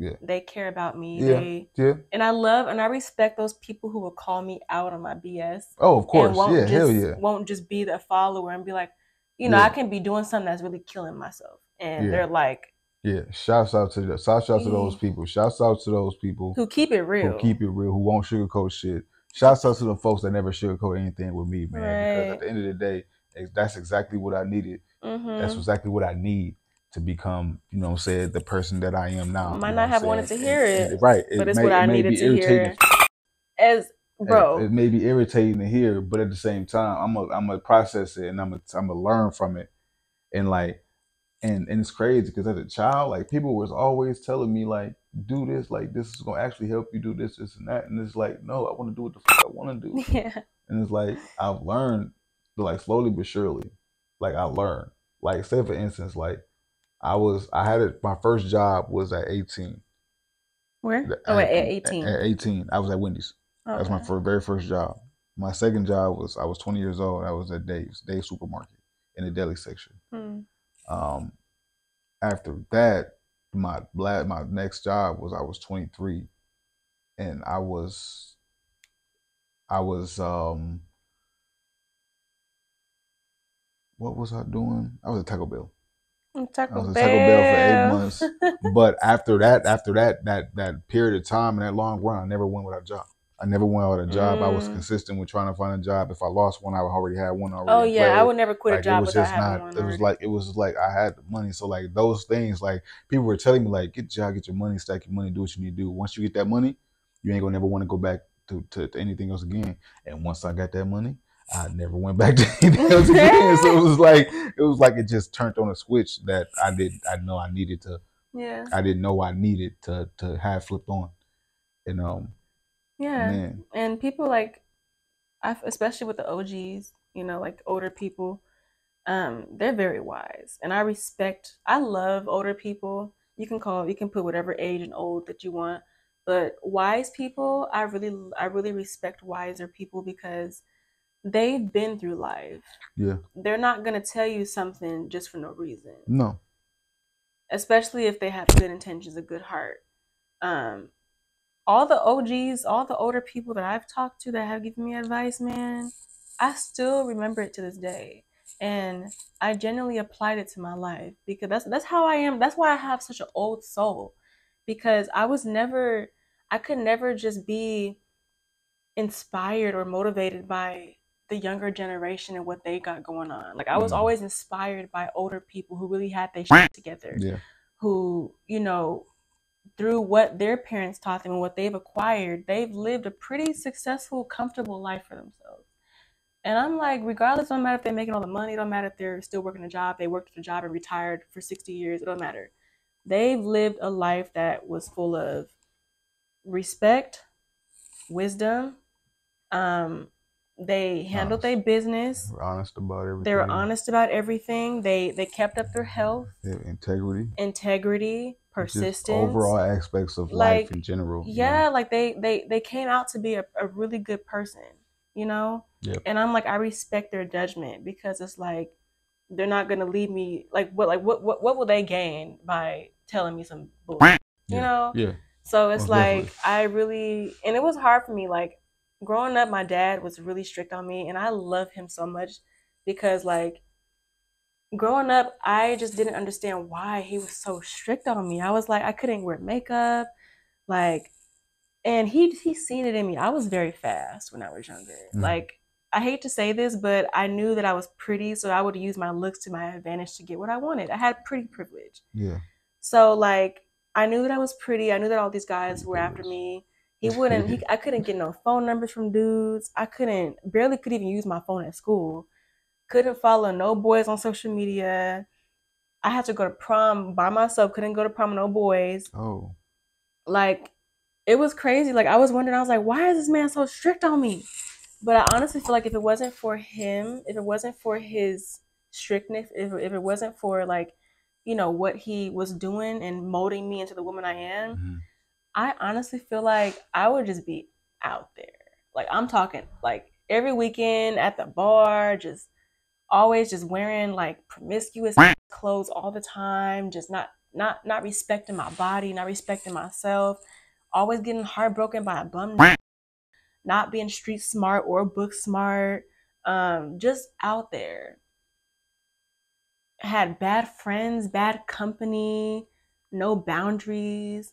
Speaker 2: Yeah. They care about me.
Speaker 1: Yeah.
Speaker 2: And I love and I respect those people who will call me out on my BS.
Speaker 1: Oh, of course.
Speaker 2: And won't just be the follower and be like, you know, I can be doing something that's really killing myself, and they're like,
Speaker 1: shouts out to those people. Shouts out to those people
Speaker 2: who keep it real,
Speaker 1: who won't sugarcoat shit. Shouts out to the folks that never sugarcoat anything with me, man. Right. Because at the end of the day, that's exactly what I needed. That's exactly what I need to become, you know, said the person that I am now.
Speaker 2: Might not have wanted to hear it,
Speaker 1: right?
Speaker 2: But it's what I needed to hear. As bro,
Speaker 1: it may be irritating to hear, but at the same time, I'm gonna process it and I'm gonna learn from it, and like, and it's crazy because as a child, like people was always telling me like, do this, like this is gonna actually help you do this, this and that, and it's like, no, I want to do what the fuck I want to do.
Speaker 2: Yeah.
Speaker 1: And it's like I've learned, like slowly but surely, like I learned. Like say for instance, like my first job was at 18.
Speaker 2: Where? At 18.
Speaker 1: At 18, I was at Wendy's. Okay. That was my very first job. My second job was I was 20 years old. I was at Dave's Supermarket in the deli section. After that, my next job was I was 23, and I was what was I doing? I was at Taco Bell. I was at Taco Bell for 8 months. But after that period of time and that long run, I never went without a job. I never went without a job. I was consistent with trying to find a job. If I lost one, I already had one already.
Speaker 2: Oh yeah, I would never quit a job without having one.
Speaker 1: It was like I had the money. So like those things, like people were telling me like, get a job, get your money, stack your money, do what you need to do. Once you get that money, you ain't gonna never want to go back to anything else again. And once I got that money, I never went back to anything else again. So it was like it just turned on a switch that I know I needed to.
Speaker 2: Yeah.
Speaker 1: I didn't know I needed to have flipped on. And
Speaker 2: yeah. Man. And people like, especially with the OGs, you know, like older people, they're very wise, and I love older people. You can put whatever age and old that you want, but wise people, I really respect wiser people because they've been through life.
Speaker 1: Yeah.
Speaker 2: They're not going to tell you something just for no reason.
Speaker 1: No.
Speaker 2: Especially if they have good intentions, a good heart. All the OGs, all the older people that I've talked to that have given me advice, man, I still remember it to this day. And I genuinely applied it to my life because that's how I am. That's why I have such an old soul, because I could never just be inspired or motivated by the younger generation and what they got going on. Like I was always inspired by older people who really had their shit together.
Speaker 1: Yeah.
Speaker 2: Who, you know, through what their parents taught them and what they've acquired, they've lived a pretty successful, comfortable life for themselves. And I'm like, regardless, it don't matter if they're making all the money, it don't matter if they're still working a job, they worked at a job and retired for 60 years, it don't matter. They've lived a life that was full of respect, wisdom. They handled their business.
Speaker 1: They were honest about everything.
Speaker 2: They kept up their health. Integrity, persistence. Just
Speaker 1: overall aspects of life in general.
Speaker 2: Yeah, like they came out to be a really good person, you know?
Speaker 1: Yep.
Speaker 2: And I'm like, I respect their judgment because it's like they're not gonna leave me what will they gain by telling me some bullshit? You know?
Speaker 1: Yeah.
Speaker 2: So it's like I really, and it was hard for me, like growing up, my dad was really strict on me, and I love him so much because, like, growing up, I just didn't understand why he was so strict on me. I was like, I couldn't wear makeup, like, and he seen it in me. I was very fast when I was younger. Like, I hate to say this, but I knew that I was pretty, so I would use my looks to my advantage to get what I wanted. I had pretty privilege.
Speaker 1: Yeah.
Speaker 2: So, like, I knew that I was pretty. I knew that all these guys were after me. I couldn't get no phone numbers from dudes. I barely could even use my phone at school. Couldn't follow no boys on social media. I had to go to prom by myself. Couldn't go to prom with no boys.
Speaker 1: Oh.
Speaker 2: Like, it was crazy. Like, I was wondering, I was like, why is this man so strict on me? But I honestly feel like if it wasn't for him, if it wasn't for his strictness, if it wasn't for, like, you know, what he was doing and molding me into the woman I am, I honestly feel like I would just be out there. Like, I'm talking, like, every weekend at the bar, just always just wearing, like, promiscuous clothes all the time, just not respecting my body, not respecting myself, always getting heartbroken by a bum, not being street smart or book smart, just out there. had bad friends, bad company, no boundaries.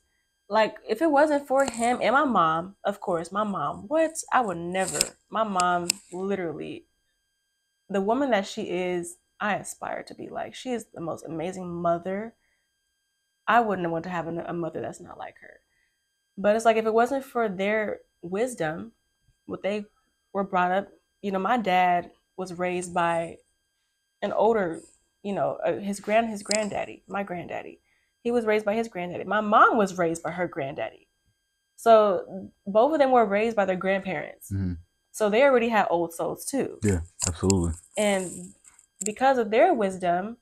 Speaker 2: Like, if it wasn't for him and my mom, of course, my mom, what? I would never. My mom, literally, the woman that she is, I aspire to be like. She is the most amazing mother. I wouldn't want to have a mother that's not like her. But it's like, if it wasn't for their wisdom, what they were brought up, my dad was raised by an older, his granddaddy, my granddaddy. He was raised by his granddaddy. My mom was raised by her granddaddy. So both of them were raised by their grandparents. Mm-hmm. So they already had old souls too.
Speaker 1: Yeah, absolutely.
Speaker 2: And because of their wisdom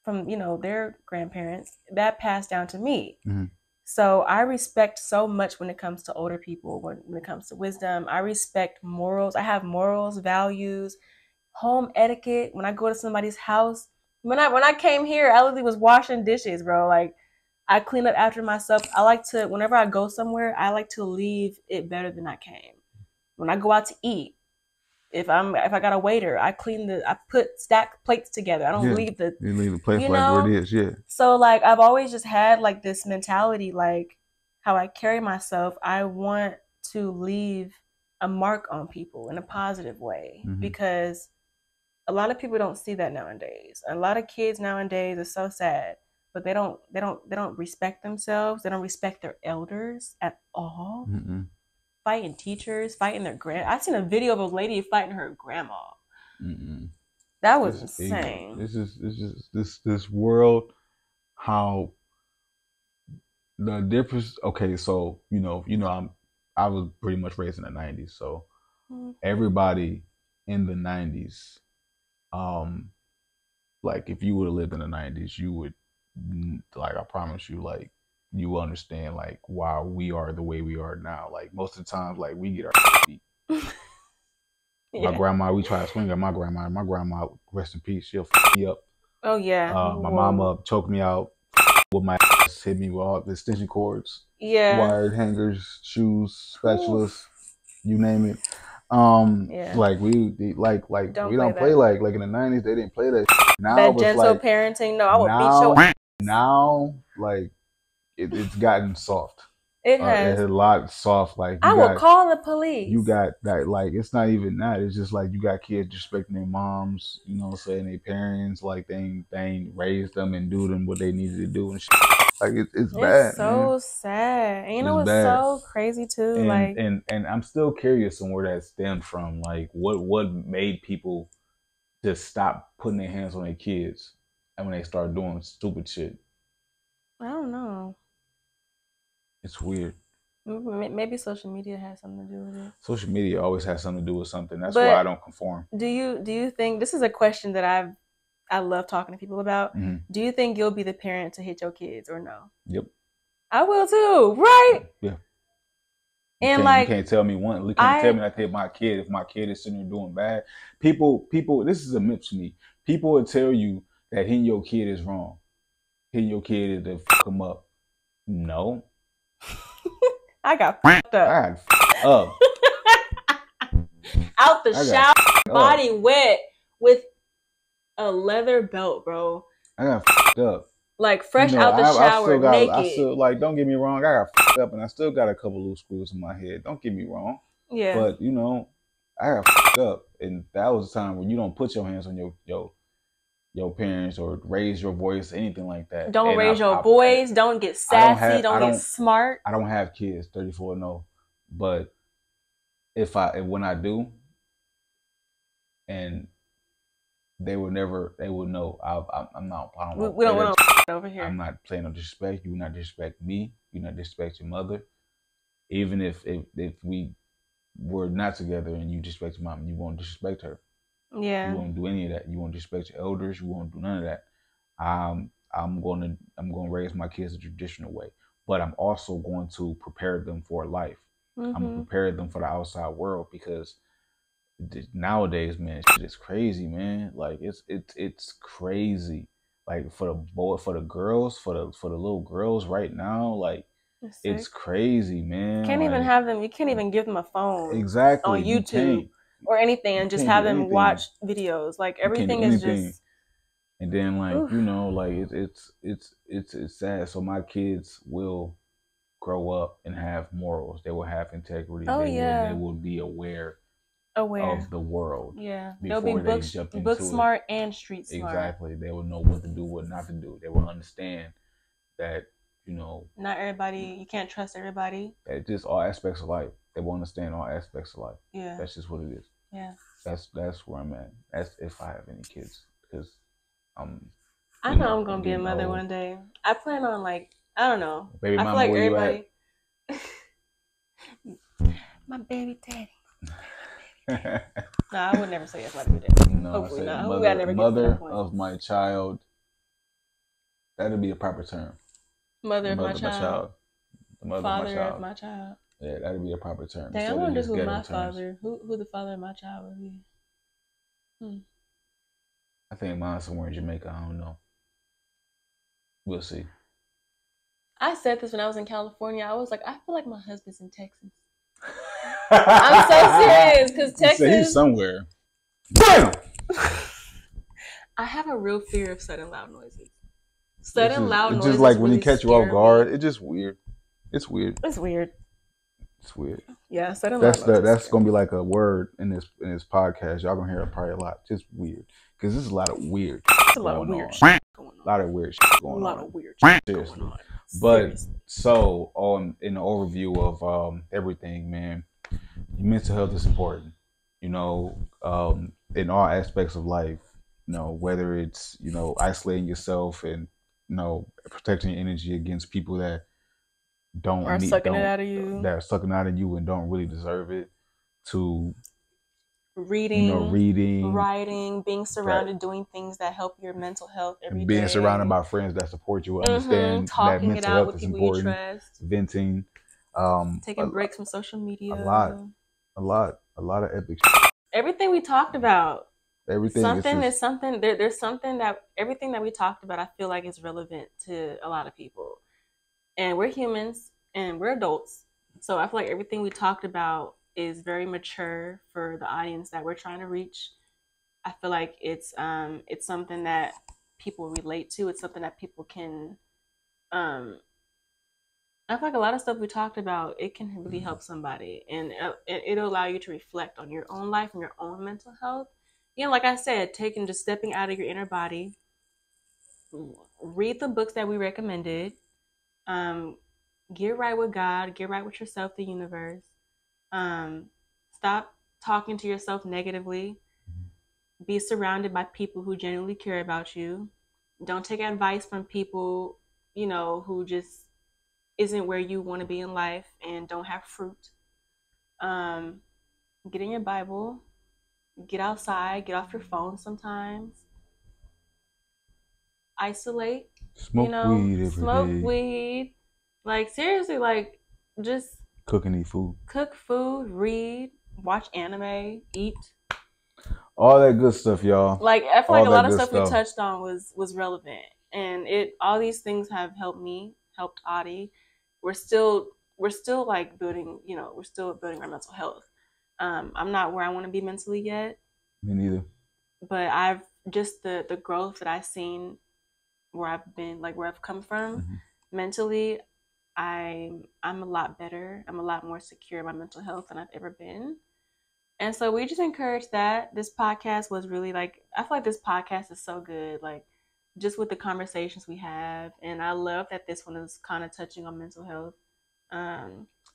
Speaker 2: from, their grandparents, that passed down to me. Mm-hmm. So I respect so much when it comes to older people, when it comes to wisdom. I respect morals. I have morals, values, home etiquette. When I go to somebody's house, when I came here, I literally was washing dishes, bro. Like, I clean up after myself. I like to, whenever I go somewhere, I like to leave it better than I came. When I go out to eat, if I got a waiter, I put stack plates together. I don't leave the
Speaker 1: place like where it is. Yeah.
Speaker 2: So like, I've always just had like this mentality, like how I carry myself. I want to leave a mark on people in a positive way, mm-hmm. because a lot of people don't see that nowadays. A lot of kids nowadays are so sad, but they don't respect themselves. They don't respect their elders at all. Mm-mm. Fighting teachers, fighting their I seen a video of a lady fighting her grandma. Mm-mm. That was insane.
Speaker 1: This is this world. How the difference? Okay, so I was pretty much raised in the 90s, so mm-hmm. everybody in the 90s, like if you would have lived in the 90s, you would, like, I promise you, like, you understand like why we are the way we are now. Like, most of the times, like, we get our beat. Yeah. My grandma, we try to swing at my grandma. My grandma, rest in peace, she'll f me up.
Speaker 2: Oh yeah.
Speaker 1: My mama choked me out with my ass, hit me with all the extension cords, wired hangers, shoes, spatulas, you name it. Like we don't play like in the 90s. They didn't play that. Now
Speaker 2: that gentle like, parenting. No, I would beat your.
Speaker 1: Now, like it's gotten soft.
Speaker 2: It has
Speaker 1: a lot soft. Like,
Speaker 2: I will call the police.
Speaker 1: You got that. Like, it's not even that. It's just like you got kids disrespecting their moms. You know what I'm saying? Their parents, like they ain't raised them and do them what they needed to do and shit. Like it's bad.
Speaker 2: It's so
Speaker 1: man.
Speaker 2: sad. And you know what's so crazy too?
Speaker 1: And I'm still curious on where that stemmed from. Like, what made people just stop putting their hands on their kids and when they start doing stupid shit?
Speaker 2: I don't know.
Speaker 1: It's weird.
Speaker 2: Maybe social media has something to do with it.
Speaker 1: Social media always has something to do with something. That's why I don't conform.
Speaker 2: Do you think, this is a question that I love talking to people about. Mm-hmm. Do you think you'll be the parent to hit your kids or no?
Speaker 1: Yep.
Speaker 2: I will too, right?
Speaker 1: Yeah.
Speaker 2: You
Speaker 1: can't tell me one. You can't tell me not to hit my kid if my kid is sitting there doing bad. People, this is a myth to me. People will tell you that hitting your kid is wrong. Hitting your kid is to fuck them up. No.
Speaker 2: I got fucked up.
Speaker 1: I got fucked up.
Speaker 2: Out the shower, body wet with a leather belt, bro.
Speaker 1: I got fucked up.
Speaker 2: Like, fresh out the shower, naked.
Speaker 1: I still, like, don't get me wrong, I got fucked up and I still got a couple loose screws in my head. Don't get me wrong.
Speaker 2: Yeah.
Speaker 1: But, I got fucked up. And that was the time when you don't put your hands on your parents or raise your voice, anything like that.
Speaker 2: Don't raise your voice. Don't get sassy. Don't get smart.
Speaker 1: I don't have kids, 34 no. But when I do, and they will know. I'm not. I don't.
Speaker 2: We don't want over here.
Speaker 1: I'm not playing no disrespect. You will not disrespect me. You will not disrespect your mother. Even if we were not together and you disrespect your mom, you won't disrespect her.
Speaker 2: Yeah.
Speaker 1: You won't do any of that. You won't disrespect your elders. You won't do none of that. I'm going to raise my kids a traditional way, but I'm also going to prepare them for life. Mm-hmm. I'm going to prepare them for the outside world, because nowadays, man, shit is crazy, man. Like, it's crazy. Like, for the girls, for the little girls right now, like, it's crazy, man.
Speaker 2: You can't even have them. You can't even give them a phone.
Speaker 1: Exactly.
Speaker 2: On YouTube or anything, and just have them watch videos. Like, everything is just.
Speaker 1: And then like, you know, like it's sad. So my kids will grow up and have morals. They will have integrity.
Speaker 2: Oh,
Speaker 1: they will be aware of the world.
Speaker 2: Yeah, they'll be
Speaker 1: Before they jump into
Speaker 2: book smart and street smart.
Speaker 1: Exactly. They will know what to do, what not to do. They will understand that, you know,
Speaker 2: not everybody, you can't trust everybody.
Speaker 1: Just all aspects of life. They will understand all aspects of life.
Speaker 2: Yeah.
Speaker 1: That's just what it is.
Speaker 2: Yeah.
Speaker 1: That's where I'm at. That's if I have any kids, because
Speaker 2: I know I'm gonna be a mother one day. I plan on, like, I don't know.
Speaker 1: Baby mama,
Speaker 2: I feel like
Speaker 1: where
Speaker 2: everybody.
Speaker 1: You at?
Speaker 2: My baby daddy. No, I would never say yes, my baby daddy.
Speaker 1: No,
Speaker 2: hopefully not.
Speaker 1: Mother,
Speaker 2: I never
Speaker 1: mother
Speaker 2: get to
Speaker 1: of my child. That'd be a proper term.
Speaker 2: Mother of my child.
Speaker 1: The mother
Speaker 2: father of my child.
Speaker 1: Yeah, that'd be a proper term.
Speaker 2: Dang, I wonder who my father, who the father of my child would be.
Speaker 1: I think mine's somewhere in Jamaica. I don't know. We'll see.
Speaker 2: I said this when I was in California. I was like, I feel like my husband's in Texas. I'm so serious, because Texas.
Speaker 1: He's somewhere. Bam!
Speaker 2: I have a real fear of sudden loud noises. Sudden loud noises.
Speaker 1: It's just like when he catch you off guard. It's just weird. It's weird.
Speaker 2: It's weird.
Speaker 1: It's weird.
Speaker 2: Yeah, sudden loud noises.
Speaker 1: That's gonna be like a word in this podcast. Y'all gonna hear it probably a lot. Just weird, because there's a lot of weird.
Speaker 2: A lot of weird shit going on.
Speaker 1: A lot of weird shit going on.
Speaker 2: A lot of weird shit going on.
Speaker 1: But so in the overview of everything, man, your mental health is important. You know, in all aspects of life. You know, whether it's, you know, isolating yourself and, you know, protecting your energy against people that are sucking it out of you and don't really deserve it, to
Speaker 2: reading,
Speaker 1: you know,
Speaker 2: writing, being surrounded, doing things that help your mental health every day.
Speaker 1: Being surrounded by friends that support you, understand that mental health is important. Venting,
Speaker 2: taking breaks from social media.
Speaker 1: A lot of epic.
Speaker 2: Everything we talked about.
Speaker 1: Everything
Speaker 2: there's something that everything that we talked about, I feel like, is relevant to a lot of people. And we're humans and we're adults. So I feel like everything we talked about is very mature for the audience that we're trying to reach. I feel like it's something that people relate to. It's something that people can I feel like a lot of stuff we talked about, it can really help somebody, and it'll allow you to reflect on your own life and your own mental health. You know, like I said, just stepping out of your inner body, read the books that we recommended, get right with God, get right with yourself, the universe, stop talking to yourself negatively, be surrounded by people who genuinely care about you. Don't take advice from people, you know, who just isn't where you want to be in life and don't have fruit. Get in your Bible. Get outside, get off your phone sometimes. Isolate.
Speaker 1: Smoke weed every day.
Speaker 2: Weed. Like, seriously, like, just
Speaker 1: cook and eat food.
Speaker 2: Cook food, read, watch anime, eat.
Speaker 1: All that good stuff, y'all.
Speaker 2: Like, I feel like a lot of stuff we touched on was relevant. And all these things have helped me, helped Adi. We're still like building, you know, we're still building our mental health. I'm not where I want to be mentally yet.
Speaker 1: Me neither.
Speaker 2: But I've just the growth that I've seen where I've been, like where I've come from mentally, I'm a lot better. I'm a lot more secure in my mental health than I've ever been. And so we just encourage that. This podcast was really like, I feel like this podcast is so good, like just with the conversations we have. And I love that this one is kind of touching on mental health.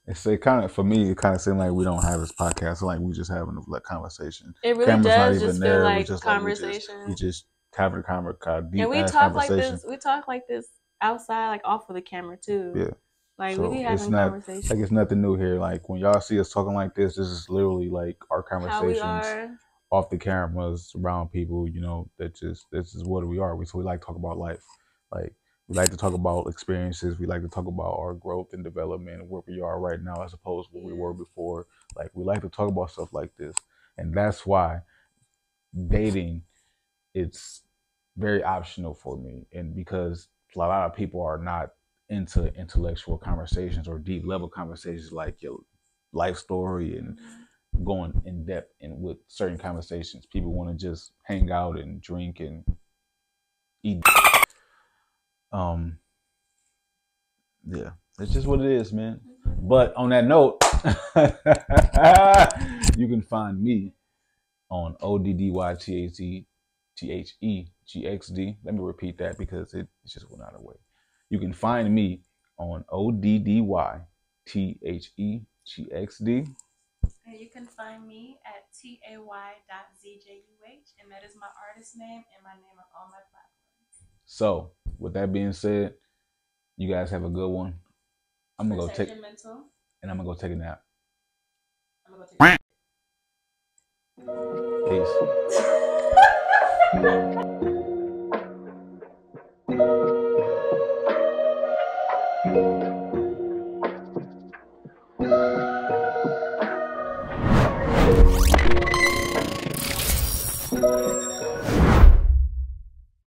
Speaker 1: It's kind of, for me, it kind of seemed like we don't have this podcast. So like we just having a conversation.
Speaker 2: It really
Speaker 1: Camera's
Speaker 2: does just feel like conversation.
Speaker 1: We just having a conversation.
Speaker 2: And we talk like this. We talk like this outside, like off of the camera too.
Speaker 1: Yeah.
Speaker 2: Like so we be having conversations.
Speaker 1: Like it's nothing new here. Like when y'all see us talking like this is literally like our conversations off the cameras around people. You know, this is what we are. So we like to talk about life. Like, we like to talk about experiences. We like to talk about our growth and development and where we are right now as opposed to where we were before. Like, we like to talk about stuff like this. And that's why dating, it's very optional for me. And because a lot of people are not into intellectual conversations or deep level conversations like your life story and going in depth and with certain conversations. People want to just hang out and drink and Yeah, it's just what it is, man. But on that note, you can find me on ODDYTHEGXD. Let me repeat that because it just went out of the way. You can find me on ODDYTHEGXD.
Speaker 2: And you can find me at tay.zjuh, and that is my artist name and my name on all my platforms.
Speaker 1: So, with that being said, you guys have a good one. I'm gonna
Speaker 2: Protect your mental.
Speaker 1: And I'm gonna go take a nap.
Speaker 2: I'm gonna go take a nap. Peace.